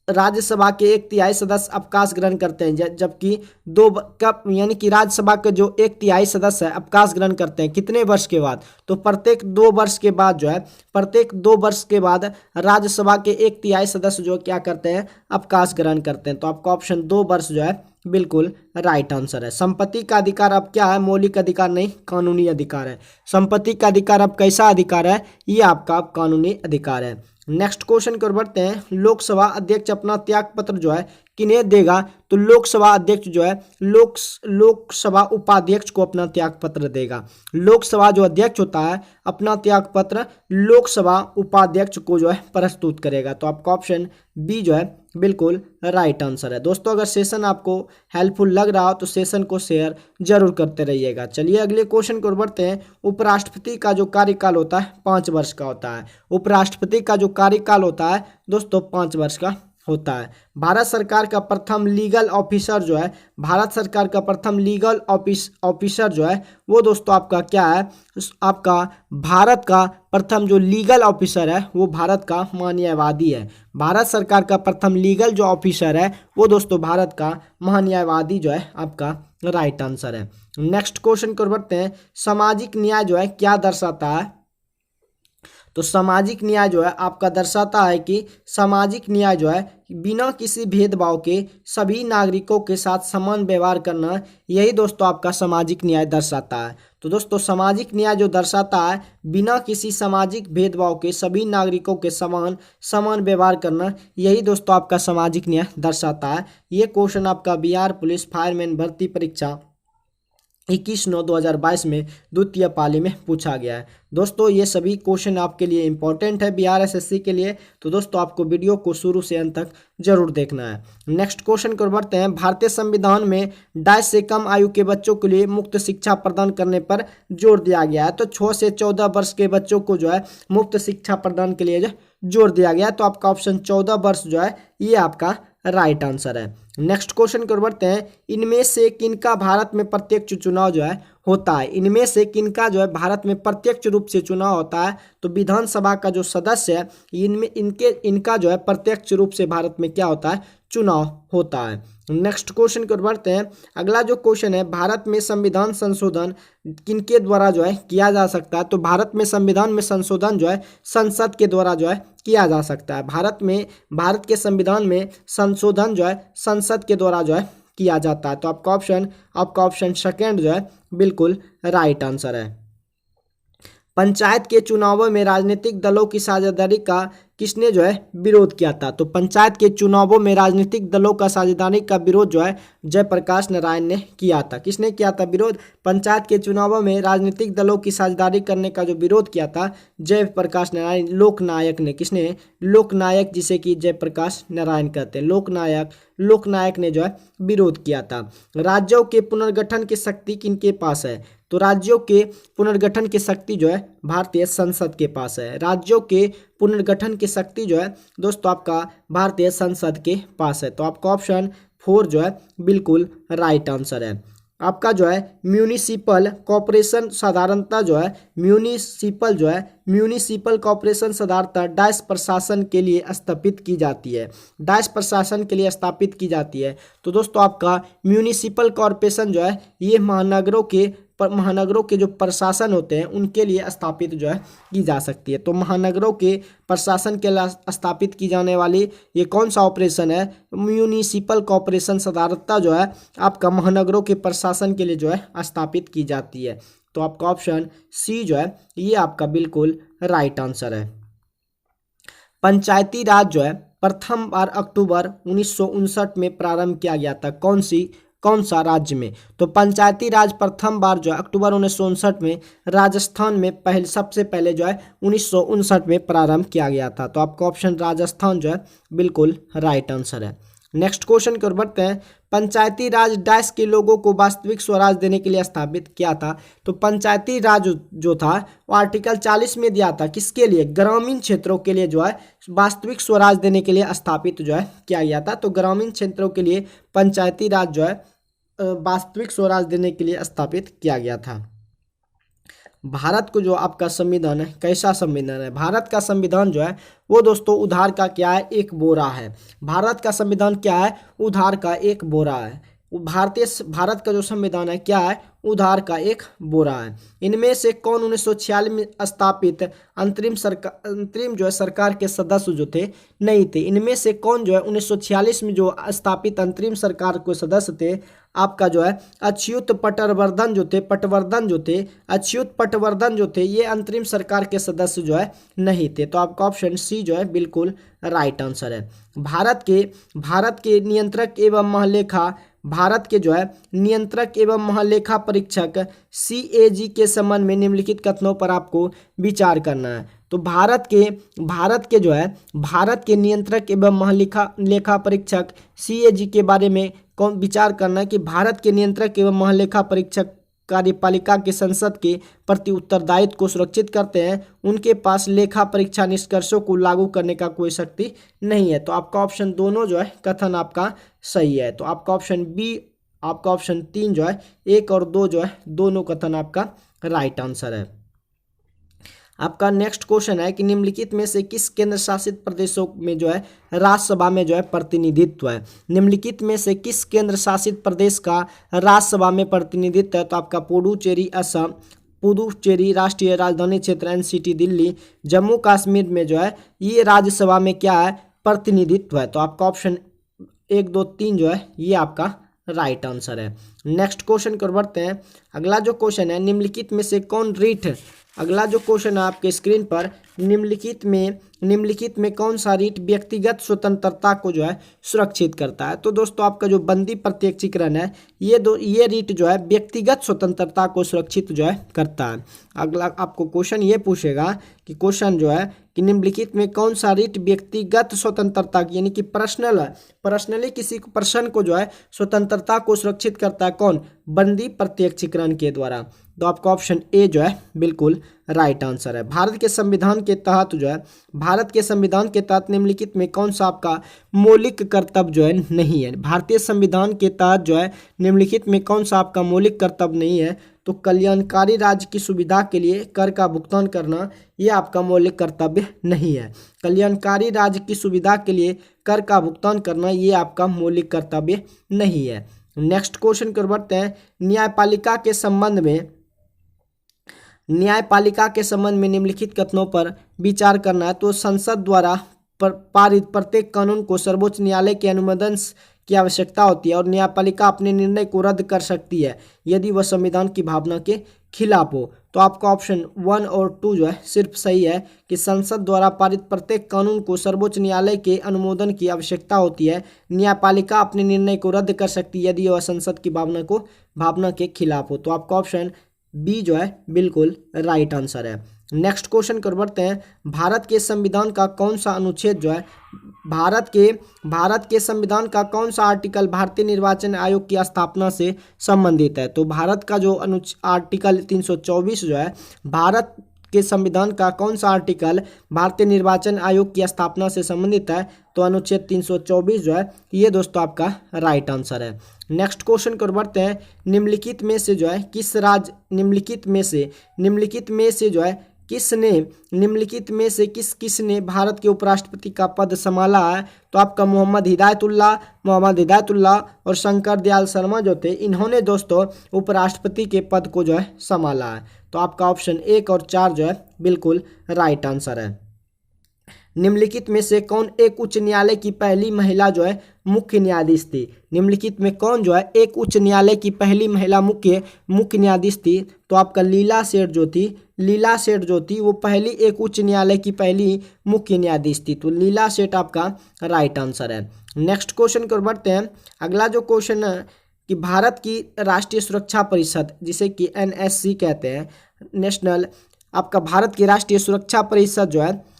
राज्यसभा के 1/3 सदस्य अवकाश ग्रहण करते हैं, जबकि कब यानी कि राज्यसभा के जो 1/3 सदस्य है अवकाश ग्रहण करते हैं कितने वर्ष के बाद, तो प्रत्येक 2 वर्ष के बाद जो है, प्रत्येक 2 वर्ष के बाद राज्यसभा के 1/3 सदस्य जो क्या करते हैं, अवकाश ग्रहण करते हैं। तो आपका ऑप्शन 2 वर्ष जो है बिल्कुल राइट आंसर है। संपत्ति का अधिकार अब क्या है, मौलिक अधिकार नहीं, कानूनी अधिकार है। संपत्ति का अधिकार अब कैसा अधिकार है, ये आपका कानूनी अधिकार है। नेक्स्ट क्वेश्चन की ओर बढ़ते हैं। लोकसभा अध्यक्ष अपना त्याग पत्र जो है किन्हें देगा, तो लोकसभा अध्यक्ष जो है लोकसभा उपाध्यक्ष को अपना त्याग पत्र देगा। लोकसभा जो अध्यक्ष होता है अपना त्याग पत्र लोकसभा उपाध्यक्ष को जो है प्रस्तुत करेगा। तो आपका ऑप्शन बी जो है बिल्कुल राइट आंसर है। दोस्तों अगर सेशन आपको हेल्पफुल लग रहा हो तो सेशन को शेयर जरूर करते रहिएगा। चलिए अगले क्वेश्चन की ओर बढ़ते हैं। उपराष्ट्रपति का जो कार्यकाल होता है 5 वर्ष का होता है। उपराष्ट्रपति का जो कार्यकाल होता है दोस्तों 5 वर्ष का होता है। भारत सरकार का प्रथम लीगल ऑफिसर जो है, भारत सरकार का प्रथम लीगल ऑफिसर जो है वो दोस्तों आपका क्या है, आपका भारत का प्रथम जो लीगल ऑफिसर है वो भारत का महान्यायवादी है। भारत सरकार का प्रथम लीगल जो ऑफिसर है वो दोस्तों भारत का महान्यायवादी जो है आपका राइट आंसर है। नेक्स्ट क्वेश्चन को बढ़ते हैं। सामाजिक न्याय जो है क्या दर्शाता है, तो सामाजिक न्याय जो है आपका दर्शाता है कि सामाजिक न्याय जो है बिना किसी भेदभाव के सभी नागरिकों के साथ समान व्यवहार करना, यही दोस्तों आपका सामाजिक न्याय दर्शाता है। तो दोस्तों सामाजिक न्याय जो दर्शाता है बिना किसी सामाजिक भेदभाव के सभी नागरिकों के समान व्यवहार करना, यही दोस्तों आपका सामाजिक न्याय दर्शाता है। ये क्वेश्चन आपका बिहार पुलिस फायरमैन भर्ती परीक्षा 21/9/2022 में द्वितीय पाली में पूछा गया है। दोस्तों ये सभी क्वेश्चन आपके लिए इंपॉर्टेंट है बिहार एसएससी के लिए, तो दोस्तों आपको वीडियो को शुरू से अंत तक जरूर देखना है। नेक्स्ट क्वेश्चन को बढ़ते हैं। भारतीय संविधान में 2.5 से कम आयु के बच्चों के लिए मुफ्त शिक्षा प्रदान करने पर जोर दिया गया है। तो 6 से 14 वर्ष के बच्चों को जो है मुफ्त शिक्षा प्रदान के लिए जो जोर दिया गया है। तो आपका ऑप्शन 14 वर्ष जो है ये आपका राइट आंसर है। नेक्स्ट क्वेश्चन को बढ़ते हैं। इनमें से किनका भारत में प्रत्यक्ष चुनाव जो है होता है, इनमें से किनका जो है भारत में प्रत्यक्ष रूप से चुनाव होता है, तो विधानसभा का जो सदस्य है इनका जो है प्रत्यक्ष रूप से भारत में क्या होता है, चुनाव होता है। नेक्स्ट क्वेश्चन की ओर बढ़ते हैं। अगला जो क्वेश्चन है, भारत में संविधान संशोधन किनके द्वारा जो है किया जा सकता है, तो भारत में संविधान में संशोधन जो है संसद के द्वारा जो है किया जा सकता है। भारत के संविधान में संशोधन जो है संसद के द्वारा जो है किया जाता है। तो आपका ऑप्शन सेकंड जो है बिल्कुल राइट आंसर है। पंचायत के चुनावों में राजनीतिक दलों की साझेदारी का किसने जो है विरोध किया था, तो पंचायत के चुनावों में राजनीतिक दलों का साझेदारी का विरोध जो है जयप्रकाश नारायण ने किया था। किसने किया था विरोध, पंचायत के चुनावों में राजनीतिक दलों की साझेदारी करने का जो विरोध किया था जयप्रकाश नारायण लोकनायक ने। किसने, लोकनायक, जिसे कि जयप्रकाश नारायण कहते हैं, लोकनायक ने जो है विरोध किया था। राज्यों के पुनर्गठन की शक्ति किनके पास है, तो राज्यों के पुनर्गठन की शक्ति जो है भारतीय संसद के पास है। राज्यों के पुनर्गठन की शक्ति जो है दोस्तों आपका भारतीय संसद के पास है। तो आपका ऑप्शन 4 जो है बिल्कुल राइट आंसर है। आपका जो है म्यूनिसिपल कॉर्पोरेशन साधारणतः जो है म्यूनिसिपल कॉर्पोरेशन साधारणतः डाइस प्रशासन के लिए स्थापित की जाती है, डाइस प्रशासन के लिए स्थापित की जाती है। तो दोस्तों आपका म्यूनिसिपल कॉर्पोरेशन जो है ये महानगरों के जो प्रशासन होते हैं उनके लिए स्थापित जो है की जा सकती है। तो महानगरों के प्रशासन के लिए स्थापित की जाने वाली ये कौन सा ऑपरेशन है, म्यूनिसिपल कॉर्पोरेशन साधारणतः जो है आपका महानगरों के प्रशासन के लिए जो है स्थापित की जाती है। तो आपका ऑप्शन सी जो है ये आपका बिल्कुल राइट आंसर है। पंचायती राज जो है प्रथम बार अक्टूबर 1959 में प्रारंभ किया गया था, कौन सा राज्य में, तो पंचायती राज प्रथम बार जो है अक्टूबर 1959 में राजस्थान में सबसे पहले जो है 1959 में प्रारंभ किया गया था। तो आपका ऑप्शन राजस्थान जो है बिल्कुल राइट आंसर है। नेक्स्ट क्वेश्चन की ओर बढ़ते हैं। पंचायती राज डैश के लोगों को वास्तविक स्वराज देने के लिए स्थापित किया था, तो पंचायती राज जो था वो आर्टिकल 40 में दिया था, किसके लिए, ग्रामीण क्षेत्रों के लिए जो है वास्तविक स्वराज देने के लिए स्थापित जो है किया गया था। तो ग्रामीण क्षेत्रों के लिए पंचायती राज जो है वास्तविक स्वराज देने के लिए स्थापित किया गया था। भारत को जो आपका संविधान है कैसा संविधान है, भारत का संविधान जो है वो दोस्तों उधार का क्या है, एक बोरा है। भारत का संविधान क्या है, उधार का एक बोरा है। भारत का जो संविधान है क्या है, उधार का एक बोरा है। इनमें से कौन 1946 में स्थापित अंतरिम जो है सरकार के सदस्य जो थे नहीं थे। इनमें से कौन जो है 1946 में जो स्थापित अंतरिम सरकार के सदस्य थे, आपका जो है अच्युत पटवर्धन जो थे ये अंतरिम सरकार के सदस्य जो है नहीं थे। तो आपका ऑप्शन सी जो है बिल्कुल राइट आंसर है। भारत के नियंत्रक एवं महालेखा परीक्षक CAG के संबंध में निम्नलिखित कथनों पर आपको विचार करना है। तो भारत के नियंत्रक एवं महालेखा परीक्षक CAG के बारे में कौन विचार करना है कि भारत के नियंत्रक एवं महालेखा परीक्षक कार्यपालिका के संसद के प्रति उत्तरदायित्व को सुरक्षित करते हैं, उनके पास लेखा परीक्षा निष्कर्षों को लागू करने का कोई शक्ति नहीं है। तो आपका ऑप्शन दोनों जो है कथन आपका सही है। तो आपका ऑप्शन बी, आपका ऑप्शन 3 जो है 1 और 2 जो है दोनों कथन आपका राइट आंसर है। आपका नेक्स्ट क्वेश्चन है कि निम्नलिखित में से किस केंद्र शासित प्रदेशों में जो है राज्यसभा में जो है प्रतिनिधित्व है। निम्नलिखित में से किस केंद्र शासित प्रदेश का राज्यसभा में प्रतिनिधित्व है। तो आपका पुडुचेरी असम, पुडुचेरी राष्ट्रीय राजधानी क्षेत्र NCT दिल्ली, जम्मू कश्मीर में जो है ये राज्यसभा में क्या है, प्रतिनिधित्व है। तो आपका ऑप्शन 1 2 3 जो है ये आपका राइट आंसर है। नेक्स्ट क्वेश्चन को बढ़ते हैं। अगला जो क्वेश्चन है निम्नलिखित में से कौन रीट, अगला जो क्वेश्चन है आपके स्क्रीन पर, निम्नलिखित में कौन सा रीट व्यक्तिगत स्वतंत्रता को जो है सुरक्षित करता है। तो दोस्तों आपका जो बंदी प्रत्यक्षीकरण है ये रीट जो है व्यक्तिगत स्वतंत्रता को सुरक्षित जो है करता है। अगला आपको क्वेश्चन ये पूछेगा कि क्वेश्चन जो है कि निम्नलिखित में कौन सा रीट व्यक्तिगत स्वतंत्रता की यानी कि पर्सनली किसी पर्सन को जो है स्वतंत्रता को सुरक्षित करता है, कौन, बंदी प्रत्यक्षीकरण के द्वारा। तो आपका ऑप्शन ए जो है बिल्कुल राइट आंसर है। भारत के संविधान के तहत निम्नलिखित में कौन सा आपका मौलिक कर्तव्य जो है नहीं है। भारतीय संविधान के तहत जो है निम्नलिखित में कौन सा आपका मौलिक कर्तव्य नहीं है। तो कल्याणकारी राज्य की सुविधा के लिए कर का भुगतान करना ये आपका मौलिक कर्तव्य नहीं है। कल्याणकारी राज्य की सुविधा के लिए कर का भुगतान करना ये आपका मौलिक कर्तव्य नहीं है। नेक्स्ट क्वेश्चन को बढ़ते हैं। न्यायपालिका के संबंध में निम्नलिखित कथनों पर विचार करना है। तो संसद द्वारा पारित प्रत्येक कानून को सर्वोच्च न्यायालय के अनुमोदन की आवश्यकता होती है और न्यायपालिका अपने निर्णय को रद्द कर सकती है यदि वह संविधान की भावना के खिलाफ हो। तो आपका ऑप्शन 1 और 2 जो है सिर्फ सही है कि संसद द्वारा पारित प्रत्येक कानून को सर्वोच्च न्यायालय के अनुमोदन की आवश्यकता होती है, न्यायपालिका अपने निर्णय को रद्द कर सकती है यदि वह संसद की भावना के खिलाफ हो। तो आपका ऑप्शन बी जो है बिल्कुल राइट आंसर है। नेक्स्ट क्वेश्चन कर बढ़ते हैं। भारत के संविधान का कौन सा अनुच्छेद जो है भारत के संविधान का कौन सा आर्टिकल भारतीय निर्वाचन आयोग की स्थापना से संबंधित है। तो भारत का जो आर्टिकल 324 जो है भारत के संविधान का कौन सा आर्टिकल भारतीय निर्वाचन आयोग की स्थापना से संबंधित है। तो अनुच्छेद 324 जो है ये दोस्तों आपका राइट आंसर है। नेक्स्ट क्वेश्चन को बढ़ते हैं। निम्नलिखित में से किसने भारत के उपराष्ट्रपति का पद संभाला है। तो आपका मोहम्मद हिदायतुल्लाह और शंकर दयाल शर्मा जो थे इन्होंने दोस्तों उपराष्ट्रपति के पद को जो है संभाला है। तो आपका ऑप्शन 1 और 4 जो है बिल्कुल राइट आंसर है। निम्नलिखित में से कौन एक उच्च न्यायालय की पहली महिला जो है मुख्य न्यायाधीश थी। निम्नलिखित में कौन जो है एक उच्च न्यायालय की पहली महिला मुख्य न्यायाधीश थी। तो आपका लीला सेठ जो थी वो पहली एक उच्च न्यायालय की पहली मुख्य न्यायाधीश थी। तो लीला सेठ आपका राइट आंसर है। नेक्स्ट क्वेश्चन को बढ़ते हैं। अगला जो क्वेश्चन है कि भारत की राष्ट्रीय सुरक्षा परिषद जिसे कि NSC कहते हैं, नेशनल आपका भारत की राष्ट्रीय सुरक्षा परिषद जो है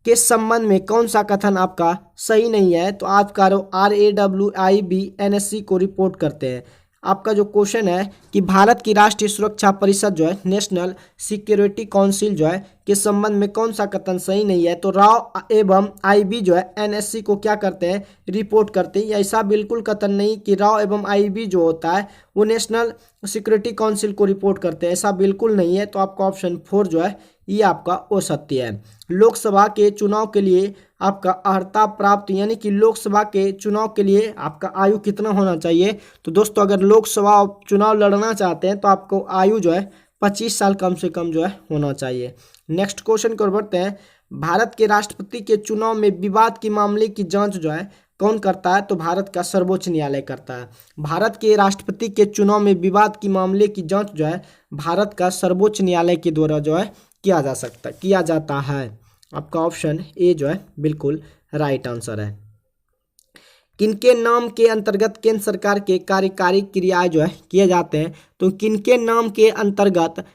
के संबंध में कौन सा कथन आपका सही नहीं है। तो आपका RAWIB NSC को रिपोर्ट करते हैं। आपका जो क्वेश्चन है कि भारत की राष्ट्रीय सुरक्षा परिषद जो है नेशनल सिक्योरिटी काउंसिल जो है के संबंध में कौन सा कथन सही नहीं है? तो राव एवं आईबी जो है एनएससी को क्या करते हैं? रिपोर्ट करते हैं। ऐसा बिल्कुल कथन नहीं कि राव एवं आईबी जो होता है वो नेशनल सिक्योरिटी काउंसिल को रिपोर्ट करते हैं, ऐसा बिल्कुल नहीं है। तो आपका ऑप्शन 4 जो है ये आपका असत्य है। लोकसभा के चुनाव के लिए आपका अर्हता प्राप्त यानी कि लोकसभा के चुनाव के लिए आपका आयु कितना होना चाहिए? तो दोस्तों अगर लोकसभा चुनाव लड़ना चाहते हैं तो आपको आयु जो है 25 साल कम से कम जो है होना चाहिए। नेक्स्ट क्वेश्चन की ओर बढ़ते हैं। भारत के राष्ट्रपति के चुनाव में विवाद के मामले की जांच जो है कौन करता है? तो भारत का सर्वोच्च न्यायालय करता है। भारत के राष्ट्रपति के चुनाव में विवाद की मामले की जांच जो है भारत का सर्वोच्च न्यायालय के द्वारा जो है किया जाता है। आपका ऑप्शन ए जो है बिल्कुल राइट आंसर है। किनके नाम के अंतर्गत केंद्र सरकार के कार्यकारी क्रियाएं जो है किए जाते हैं? तो किनके नाम के अंतर्गत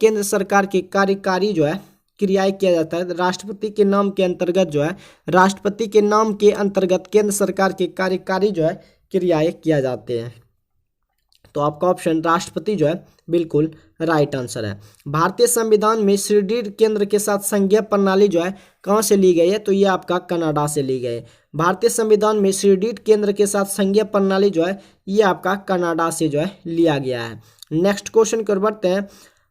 केंद्र सरकार के कार्यकारी जो है क्रियाएं किया जाता है? राष्ट्रपति के नाम के अंतर्गत जो है राष्ट्रपति के नाम के अंतर्गत केंद्र सरकार के कार्यकारी जो है क्रियाएं किया जाते हैं। तो आपका ऑप्शन राष्ट्रपति जो है बिल्कुल राइट आंसर है। भारतीय संविधान में सुदृढ़ केंद्र के साथ संघीय प्रणाली जो है कहाँ से ली गई है? तो ये आपका कनाडा से ली गई है। भारतीय संविधान में सुदृढ़ केंद्र के साथ संघीय प्रणाली जो है ये आपका कनाडा से जो है लिया गया है। नेक्स्ट क्वेश्चन की ओर बढ़ते हैं।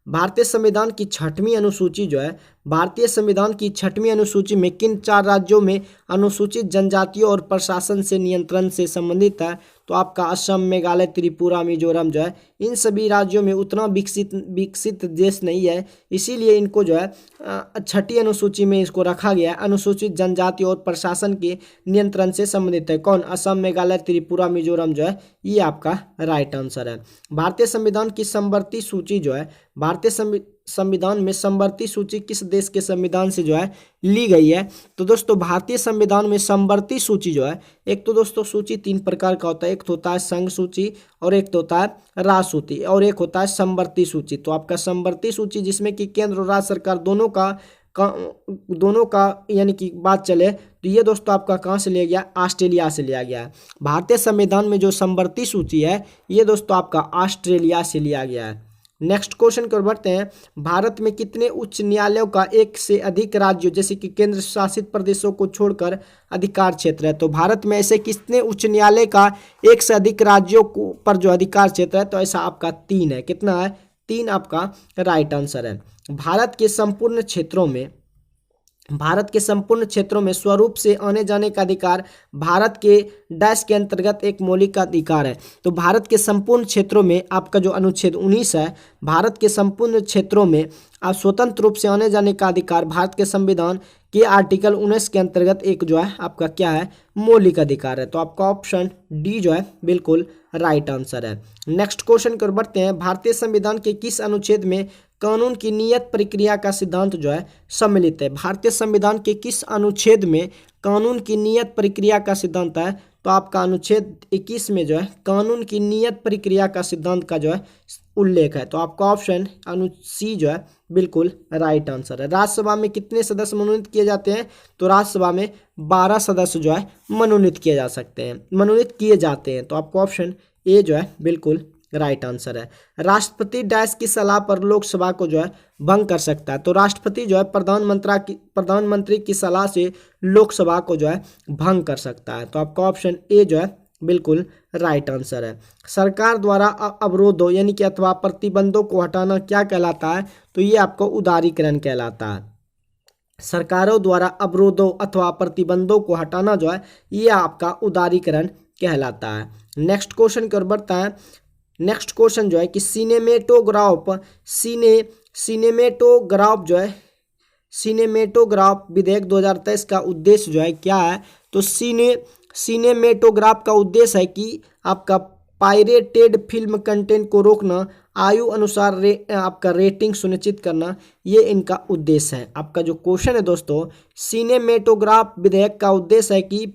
भारतीय संविधान की 6वीं अनुसूची जो है भारतीय संविधान की 6वीं अनुसूची में किन 4 राज्यों में अनुसूचित जनजातियों और प्रशासन से नियंत्रण से संबंधित है? तो आपका असम, मेघालय, त्रिपुरा, मिजोरम जो है इन सभी राज्यों में उतना विकसित देश नहीं है, इसीलिए इनको जो है 6ठी अनुसूची में इसको रखा गया है। अनुसूचित जनजाति और प्रशासन के नियंत्रण से संबंधित है कौन? असम, मेघालय, त्रिपुरा, मिजोरम जो है ये आपका राइट आंसर है। भारतीय संविधान की समवर्ती सूची जो है भारतीय संविधान में समवर्ती सूची किस देश के संविधान से जो है ली गई है? तो दोस्तों भारतीय संविधान में समवर्ती सूची जो है एक तो दोस्तों सूची 3 प्रकार का होता है, एक तो होता है संघ सूची और एक तो होता है राज्य सूची और एक होता है समवर्ती सूची। तो आपका समवर्ती सूची जिसमें कि केंद्र और राज्य सरकार दोनों का यानी कि बात चले तो ये दोस्तों आपका कहाँ से लिया गया? ऑस्ट्रेलिया से लिया गया है। भारतीय संविधान में जो समवर्ती सूची है ये दोस्तों आपका ऑस्ट्रेलिया से लिया गया है। नेक्स्ट क्वेश्चन की ओर बढ़ते हैं। भारत में कितने उच्च न्यायालयों का एक से अधिक राज्यों जैसे कि केंद्र शासित प्रदेशों को छोड़कर अधिकार क्षेत्र है? तो भारत में ऐसे कितने उच्च न्यायालय का एक से अधिक राज्यों पर जो अधिकार क्षेत्र है? तो ऐसा आपका 3 है। कितना है? 3 आपका राइट आंसर है। भारत के संपूर्ण क्षेत्रों में स्वरूप से आने जाने का अधिकार भारत के डैश के अंतर्गत एक मौलिक अधिकार है। तो भारत के संपूर्ण क्षेत्रों में आपका जो अनुच्छेद 19 है, भारत के संपूर्ण क्षेत्रों में आप स्वतंत्र रूप से आने जाने का अधिकार भारत के संविधान के आर्टिकल 19 के अंतर्गत एक जो है आपका क्या है? मौलिक अधिकार है। तो आपका ऑप्शन डी जो है बिल्कुल राइट आंसर है। नेक्स्ट क्वेश्चन की ओर बढ़ते हैं। भारतीय संविधान के किस अनुच्छेद में कानून की नियत प्रक्रिया का सिद्धांत जो है सम्मिलित है? भारतीय संविधान के किस अनुच्छेद में कानून की नियत प्रक्रिया का सिद्धांत है? तो आपका अनुच्छेद 21 में जो है कानून की नियत प्रक्रिया का सिद्धांत का जो है उल्लेख है। तो आपका ऑप्शन सी जो है बिल्कुल राइट आंसर है। राज्यसभा में कितने सदस्य मनोनीत किए जाते हैं? तो राज्यसभा में 12 सदस्य जो है मनोनीत किए जाते हैं। तो आपका ऑप्शन ए जो है बिल्कुल राइट आंसर है। राष्ट्रपति डैश की सलाह पर लोकसभा को जो है भंग कर सकता है? तो राष्ट्रपति जो है प्रधानमंत्री की सलाह से लोकसभा को जो है भंग कर सकता है। तो आपका ऑप्शन ए जो है बिल्कुल राइट आंसर है। सरकार द्वारा अवरोधों यानी कि अथवा प्रतिबंधों को हटाना क्या कहलाता है? तो ये आपको उदारीकरण कहलाता है। सरकारों द्वारा अवरोधों अथवा प्रतिबंधों को हटाना जो है ये आपका उदारीकरण कहलाता है। नेक्स्ट क्वेश्चन की ओर बढ़ता है। नेक्स्ट क्वेश्चन जो है कि सिनेमेटोग्राफ विधेयक 2023 का उद्देश्य जो है क्या है? तो सिनेमेटोग्राफ का उद्देश्य है कि आपका पायरेटेड फिल्म कंटेंट को रोकना, आयु अनुसार आपका रेटिंग सुनिश्चित करना, ये इनका उद्देश्य है। आपका जो क्वेश्चन है दोस्तों, सिनेमेटोग्राफ विधेयक का उद्देश्य है कि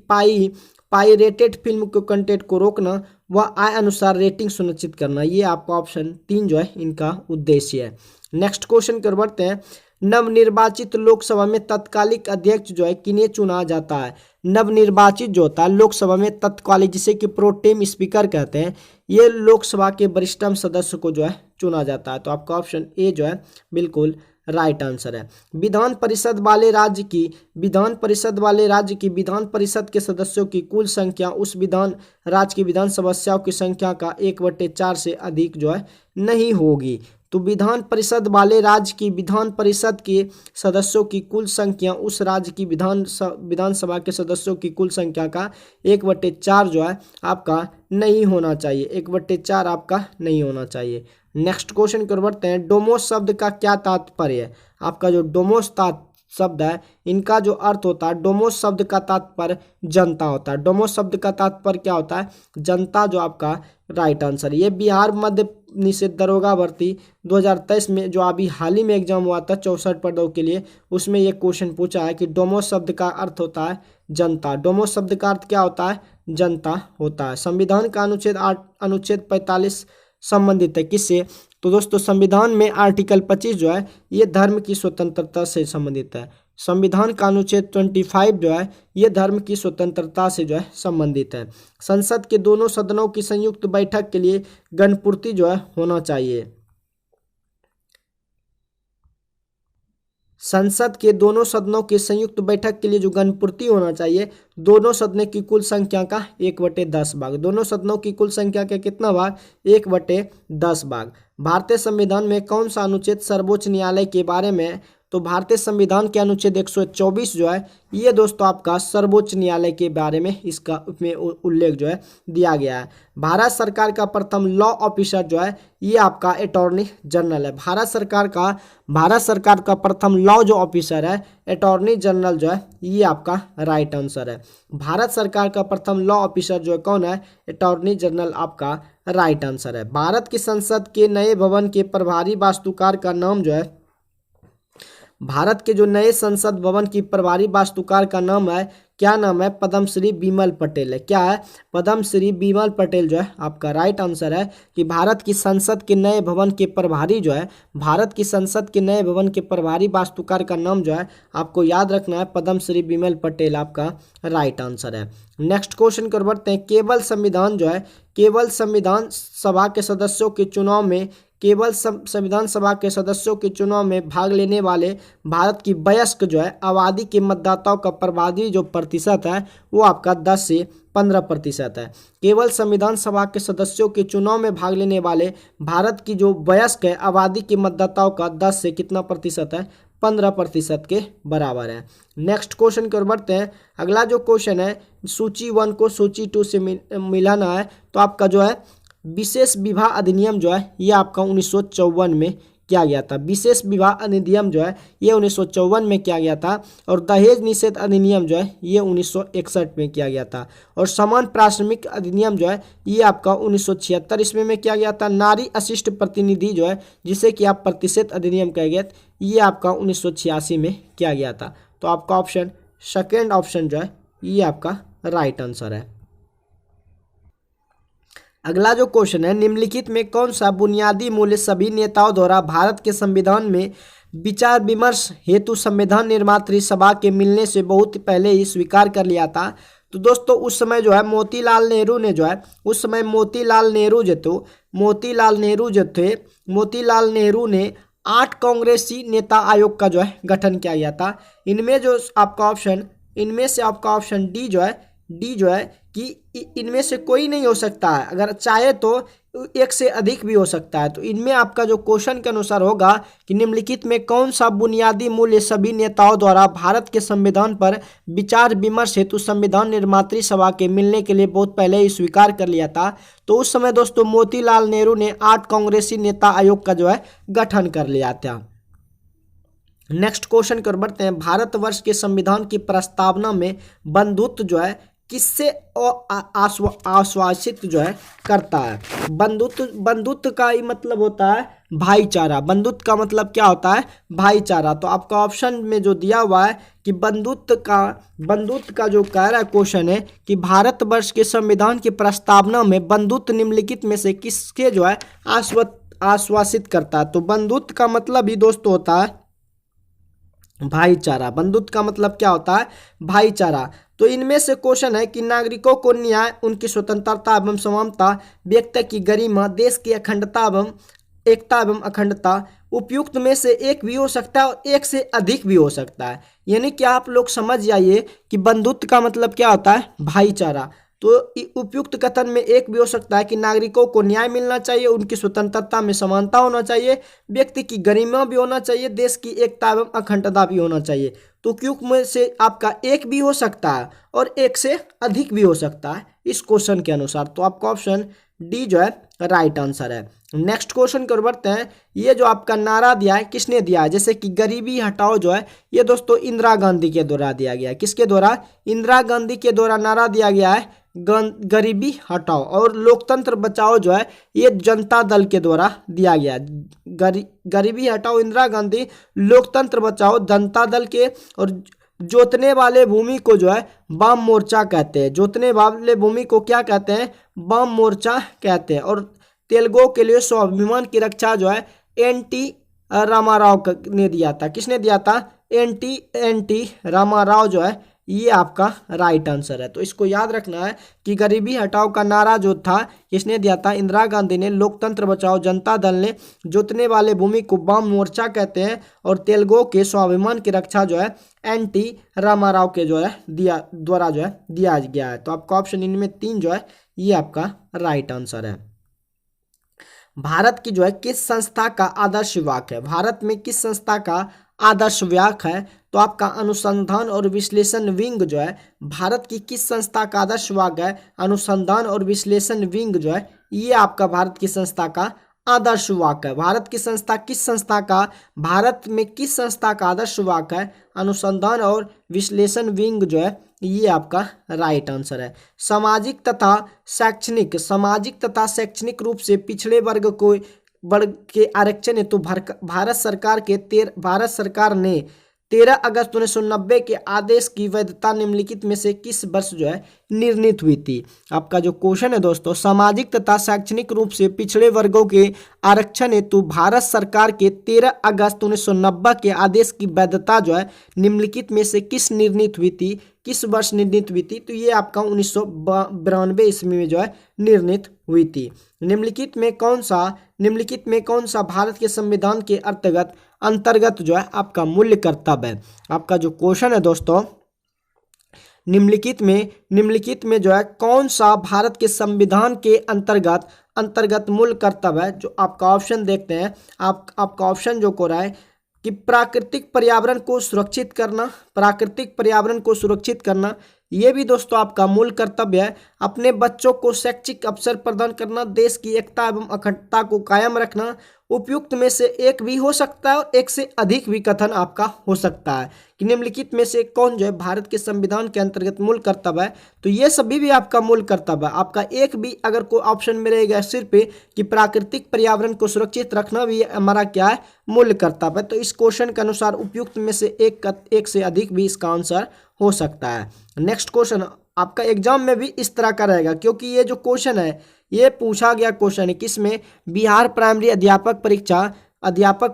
पायरेटेड फिल्म के कंटेंट को रोकना व आय अनुसार रेटिंग सुनिश्चित करना, ये आपका ऑप्शन 3 जो है इनका उद्देश्य है। नेक्स्ट क्वेश्चन की ओर बढ़ते हैं। नवनिर्वाचित लोकसभा में तत्कालिक अध्यक्ष जो है किन्हें चुना जाता है? नवनिर्वाचित जो होता है लोकसभा में तत्कालिक, जिसे कि प्रोटेम स्पीकर कहते हैं, ये लोकसभा के वरिष्ठतम सदस्य को जो है चुना जाता है। तो आपका ऑप्शन ए जो है बिल्कुल राइट आंसर है। विधान परिषद वाले राज्य की विधान परिषद के सदस्यों की कुल संख्या उस विधान राज्य की विधान सदस्यों की संख्या का 1/4 से अधिक जो है नहीं होगी। तो विधान परिषद वाले राज्य की विधान परिषद के सदस्यों की कुल संख्या उस राज्य की विधानसभा के सदस्यों की कुल संख्या का 1/4 जो है आपका नहीं होना चाहिए, 1/4 आपका नहीं होना चाहिए। नेक्स्ट क्वेश्चन की ओर बढ़ते हैं। डोमोस शब्द का क्या तात्पर्य है? आपका जो डोमोस शब्द है इनका जो अर्थ होता है, डोमोस शब्द का तात्पर्य जनता होता है। डोमोस शब्द का तात्पर्य क्या होता है? जनता, जो आपका राइट आंसर है। ये बिहार मध्य निषेध दरोगा भर्ती 2023 में जो अभी हाल ही में एग्जाम हुआ था 64 पदों के लिए, उसमें ये क्वेश्चन पूछा है कि डोमोस शब्द का अर्थ होता है जनता। डोमोस शब्द का अर्थ क्या होता है? जनता होता है। संविधान का अनुच्छेद 45 संबंधित है किससे? तो दोस्तों संविधान में आर्टिकल 25 जो है ये धर्म की स्वतंत्रता से संबंधित है। संविधान का अनुच्छेद 25 जो है ये धर्म की स्वतंत्रता से जो है संबंधित है। संसद के दोनों सदनों की संयुक्त बैठक के लिए गणपूर्ति जो है होना चाहिए। संसद के दोनों सदनों की संयुक्त बैठक के लिए जो गणपूर्ति होना चाहिए, दोनों सदनों की कुल संख्या का 1/10 भाग। दोनों सदनों की कुल संख्या का कितना भाग? 1/10 भाग। भारतीय संविधान में कौन सा अनुच्छेद सर्वोच्च न्यायालय के बारे में? तो भारतीय संविधान के अनुच्छेद 124 जो है ये दोस्तों आपका सर्वोच्च न्यायालय के बारे में इसका उसमें उल्लेख जो है दिया गया है। भारत सरकार का प्रथम लॉ ऑफिसर जो है ये आपका अटॉर्नी जनरल है। भारत सरकार का प्रथम लॉ जो ऑफिसर है अटॉर्नी जनरल जो है ये आपका राइट आंसर है। भारत सरकार का प्रथम लॉ ऑफिसर जो है कौन है? अटॉर्नी जनरल आपका राइट आंसर है। भारत की संसद के नए भवन के प्रभारी वास्तुकार का नाम जो है, भारत के जो नए संसद भवन की प्रभारी वास्तुकार का नाम है, क्या नाम है? पद्मश्री बिमल पटेल है। क्या है? पद्मश्री बिमल पटेल जो है आपका राइट आंसर है कि भारत की संसद के नए भवन के प्रभारी जो है, भारत की संसद के नए भवन के प्रभारी वास्तुकार का नाम जो है आपको याद रखना है, पद्मश्री बिमल पटेल आपका राइट आंसर है। नेक्स्ट क्वेश्चन की ओर बढ़ते हैं। केवल संविधान सभा के सदस्यों के चुनाव में संविधान सभा के सदस्यों के चुनाव में भाग लेने वाले भारत की वयस्क जो है आबादी के मतदाताओं का प्रभावी जो प्रतिशत है वो आपका 10 से 15% है। केवल संविधान सभा के सदस्यों के चुनाव में भाग लेने वाले भारत की जो वयस्क है आबादी के मतदाताओं का 10 से कितना प्रतिशत है? 15% के बराबर है। नेक्स्ट क्वेश्चन की ओर बढ़ते हैं। अगला जो क्वेश्चन है, सूची 1 को सूची 2 से मिलाना है। तो आपका जो है विशेष विवाह अधिनियम जो है ये आपका 1954 में किया गया था। विशेष विवाह अधिनियम जो है ये 1954 में किया गया था। और दहेज निषेध अधिनियम जो है ये 1961 में किया गया था। और समान प्राथमिक अधिनियम जो है ये आपका 1976 ईस्वी में किया गया था। नारी अशिष्ट प्रतिनिधि जो है जिसे कि आप प्रतिशत अधिनियम कह गए, ये आपका 1986 में किया गया था। तो आपका ऑप्शन सेकेंड ऑप्शन जो है ये आपका राइट आंसर है। अगला जो क्वेश्चन है, निम्नलिखित में कौन सा बुनियादी मूल्य सभी नेताओं द्वारा भारत के संविधान में विचार विमर्श हेतु संविधान निर्मात्री सभा के मिलने से बहुत पहले ही स्वीकार कर लिया था? तो दोस्तों उस समय जो है मोतीलाल नेहरू ने 8 कांग्रेसी नेता आयोग का जो है गठन किया गया था। इनमें से आपका ऑप्शन डी जो है कि इनमें से कोई नहीं हो सकता है, अगर चाहे तो एक से अधिक भी हो सकता है। तो इनमें आपका जो क्वेश्चन के अनुसार होगा कि निम्नलिखित में कौन सा बुनियादी मूल्य सभी नेताओं द्वारा भारत के संविधान पर विचार विमर्श हेतु संविधान निर्मात्री सभा के मिलने के लिए बहुत पहले ही स्वीकार कर लिया था? तो उस समय दोस्तों मोतीलाल नेहरू ने 8 कांग्रेसी नेता आयोग का जो है गठन कर लिया था। नेक्स्ट क्वेश्चन कर बढ़ते हैं। भारतवर्ष के संविधान की प्रस्तावना में बंधुत्व जो है किससे आश्वासित जो है करता है? बंधुत्व का ही मतलब होता है भाईचारा। बंधुत्व का मतलब क्या होता है? भाईचारा। तो आपका ऑप्शन में जो दिया हुआ है कि बंधुत्व का जो कह रहा है क्वेश्चन है कि भारतवर्ष के संविधान की प्रस्तावना में बंधुत्व निम्नलिखित में से किसके जो है आश्वासित करता है? तो बंधुत्व का मतलब ही दोस्तों होता है भाईचारा। बंधुत्व का मतलब क्या होता है? भाईचारा। तो इनमें से क्वेश्चन है कि नागरिकों को न्याय, उनकी स्वतंत्रता एवं समानता, व्यक्ति की गरिमा, देश की अखंडता एवं एकता एवं अखंडता उपयुक्त में से एक भी हो सकता है और एक से अधिक भी हो सकता है। यानी कि आप लोग समझ जाइए कि बंधुत्व का मतलब क्या होता है, भाईचारा। तो उपयुक्त कथन में एक भी हो सकता है कि नागरिकों को न्याय मिलना चाहिए, उनकी स्वतंत्रता में समानता होना चाहिए, व्यक्ति की गरिमा भी होना चाहिए, देश की एकता एवं अखंडता भी होना चाहिए। तो उपयुक्त में से आपका एक भी हो सकता है और एक से अधिक भी हो सकता है इस क्वेश्चन के अनुसार। तो आपका ऑप्शन डी जो है राइट आंसर है। नेक्स्ट क्वेश्चन की ओर बढ़ते हैं। ये जो आपका नारा दिया है किसने दिया है, जैसे कि गरीबी हटाओ जो है ये दोस्तों इंदिरा गांधी के द्वारा दिया गया है। किसके द्वारा, इंदिरा गांधी के द्वारा नारा दिया गया है गरीबी हटाओ। और लोकतंत्र बचाओ जो है ये जनता दल के द्वारा दिया गया है। गरीबी हटाओ इंदिरा गांधी, लोकतंत्र बचाओ जनता दल के। और जोतने वाले भूमि को जो है वाम मोर्चा कहते हैं। जोतने वाले भूमि को क्या कहते हैं, वाम मोर्चा कहते हैं। और तेलुगु के लिए स्वाभिमान की रक्षा जो है एन.टी. रामाराव ने दिया था। किसने दिया था, एन.टी. रामाराव जो है ये आपका राइट आंसर है। तो इसको याद रखना है कि गरीबी हटाओ का नारा जो था किसने दिया था, इंदिरा गांधी ने। लोकतंत्र बचाओ जनता दल ने। जोतने वाले भूमि को वाम मोर्चा कहते हैं। और तेलुगु के स्वाभिमान की रक्षा जो है एन.टी. रामाराव के जो है द्वारा जो है दिया गया है। तो आपका ऑप्शन इनमें 3 जो है ये आपका राइट आंसर है। भारत की जो है किस संस्था का आदर्श विभाग है, भारत में किस संस्था का आदर्श विभाग है, तो आपका अनुसंधान और विश्लेषण विंग जो है भारत की किस संस्था का आदर्श विभाग है, अनुसंधान और विश्लेषण विंग जो है ये आपका भारत की संस्था का आदर्श विभाग है। भारत की संस्था किस संस्था का, भारत में किस संस्था का आदर्श विभाग है, अनुसंधान और विश्लेषण विंग जो है ये आपका राइट आंसर है। सामाजिक तथा शैक्षणिक रूप से पिछड़े वर्ग के आरक्षण हेतु भारत सरकार ने 13 अगस्त 1990 के आदेश की वैधता निम्नलिखित में से किस वर्ष जो है निर्णीत हुई थी। आपका जो क्वेश्चन है दोस्तों, सामाजिक तथा शैक्षणिक रूप से पिछड़े वर्गों के आरक्षण हेतु भारत सरकार के 13 अगस्त 1990 के आदेश की वैधता जो है निम्नलिखित में से किस निर्णीत हुई थी, किस वर्ष निर्णीत हुई थी, तो ये आपका 1992 ईस्वी में जो है निर्णीत हुई थी। निम्नलिखित में कौन सा भारत के संविधान के अंतर्गत जो है आपका मूल्य कर्तव्य है। आपका जो क्वेश्चन है दोस्तों, निम्नलिखित में जो है कौन सा भारत के संविधान के अंतर्गत मूल कर्तव्य है, जो आपका ऑप्शन देखते हैं। आपका ऑप्शन जो को रहा है कि प्राकृतिक पर्यावरण को सुरक्षित करना, ये भी दोस्तों आपका मूल कर्तव्य है। अपने बच्चों को शैक्षिक अवसर प्रदान करना, देश की एकता एवं अखंडता को कायम रखना। उपयुक्त में से एक भी हो सकता है और एक से अधिक भी कथन आपका हो सकता है कि निम्नलिखित में से कौन जो है भारत के संविधान के अंतर्गत मूल कर्तव्य है, तो ये सभी भी आपका मूल कर्तव्य है। आपका एक भी अगर कोई ऑप्शन में रहेगा सिर्फ कि प्राकृतिक पर्यावरण को सुरक्षित रखना भी हमारा क्या है, मूल कर्तव्य है। तो इस क्वेश्चन के अनुसार उपयुक्त में से एक से अधिक भी इसका आंसर हो सकता है। नेक्स्ट क्वेश्चन आपका एग्जाम में भी इस तरह का रहेगा, क्योंकि ये जो क्वेश्चन है ये पूछा गया क्वेश्चन है किसमें, बिहार प्राइमरी अध्यापक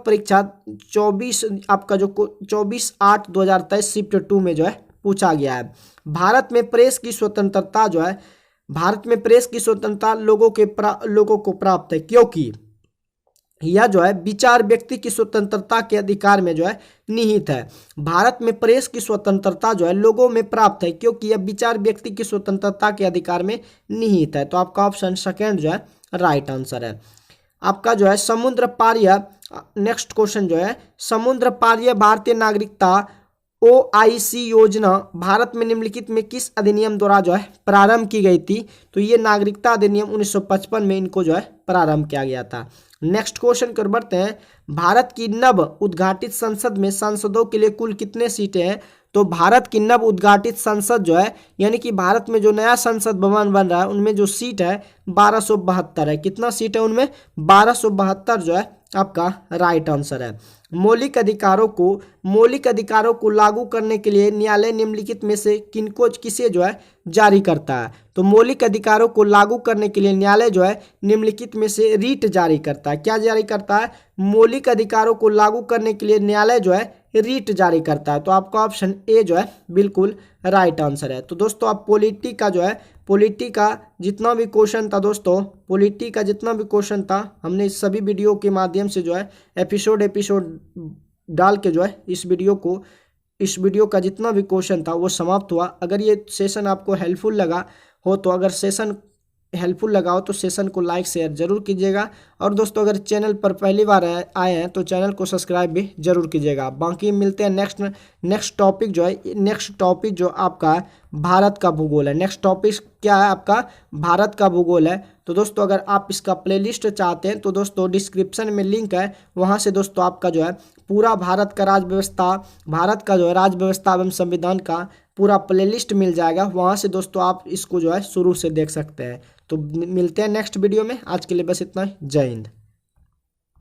परीक्षा 24 आपका जो 24/8/2023 शिफ्ट 2 में जो है पूछा गया है। भारत में प्रेस की स्वतंत्रता लोगों को प्राप्त है, क्योंकि यह जो है विचार व्यक्ति की स्वतंत्रता के अधिकार में जो है निहित है। भारत में प्रेस की स्वतंत्रता जो है लोगों में प्राप्त है, क्योंकि यह विचार व्यक्ति की स्वतंत्रता के अधिकार में निहित है। तो आपका ऑप्शन सेकंड जो है राइट आंसर है। आपका जो है समुद्र पार, नेक्स्ट क्वेश्चन जो है समुद्र पार भारतीय नागरिकता OIC योजना भारत में निम्नलिखित में किस अधिनियम द्वारा जो है प्रारंभ की गई थी, तो ये नागरिकता अधिनियम 1955 में इनको जो है प्रारंभ किया गया था। नेक्स्ट क्वेश्चन कर बढ़ते हैं। भारत की नव उद्घाटित संसद में सांसदों के लिए कुल कितने सीटें हैं, तो भारत की नव उद्घाटित संसद जो है यानी कि भारत में जो नया संसद भवन बन रहा है उनमें जो सीट है 1272 है। कितना सीट है उनमें, 1272 जो है आपका राइट आंसर है। मौलिक अधिकारों को लागू करने के लिए न्यायालय निम्नलिखित में से किसे जो है जारी करता है, तो मौलिक अधिकारों को लागू करने के लिए न्यायालय जो है निम्नलिखित में से रीट जारी करता है। क्या जारी करता है, मौलिक अधिकारों को लागू करने के लिए न्यायालय जो है रीट जारी करता है। तो आपका ऑप्शन ए जो है बिल्कुल राइट आंसर है। तो दोस्तों आप पॉलिटी का जो है पॉलिटी का जितना भी क्वेश्चन था दोस्तों, पॉलिटी का जितना भी क्वेश्चन था हमने इस सभी वीडियो के माध्यम से जो है एपिसोड डाल के जो है इस वीडियो का जितना भी क्वेश्चन था वो समाप्त हुआ। अगर ये सेशन आपको हेल्पफुल लगा हो तो अगर सेशन हेल्पफुल लगा हो तो सेशन को लाइक शेयर जरूर कीजिएगा। और दोस्तों अगर चैनल पर पहली बार आए हैं तो चैनल को सब्सक्राइब भी जरूर कीजिएगा। बाकी मिलते हैं नेक्स्ट टॉपिक जो है, नेक्स्ट टॉपिक जो आपका भारत का भूगोल है। नेक्स्ट टॉपिक क्या है आपका? भारत का भूगोल है। तो दोस्तों अगर आप इसका प्लेलिस्ट चाहते हैं तो दोस्तों डिस्क्रिप्शन में लिंक है, वहाँ से दोस्तों आपका जो है पूरा भारत का राज्य व्यवस्था, भारत का जो है राज्य व्यवस्था एवं संविधान का पूरा प्लेलिस्ट मिल जाएगा। वहाँ से दोस्तों आप इसको जो है शुरू से देख सकते हैं। तो मिलते हैं नेक्स्ट वीडियो में। आज के लिए बस इतना ही। जय हिंद।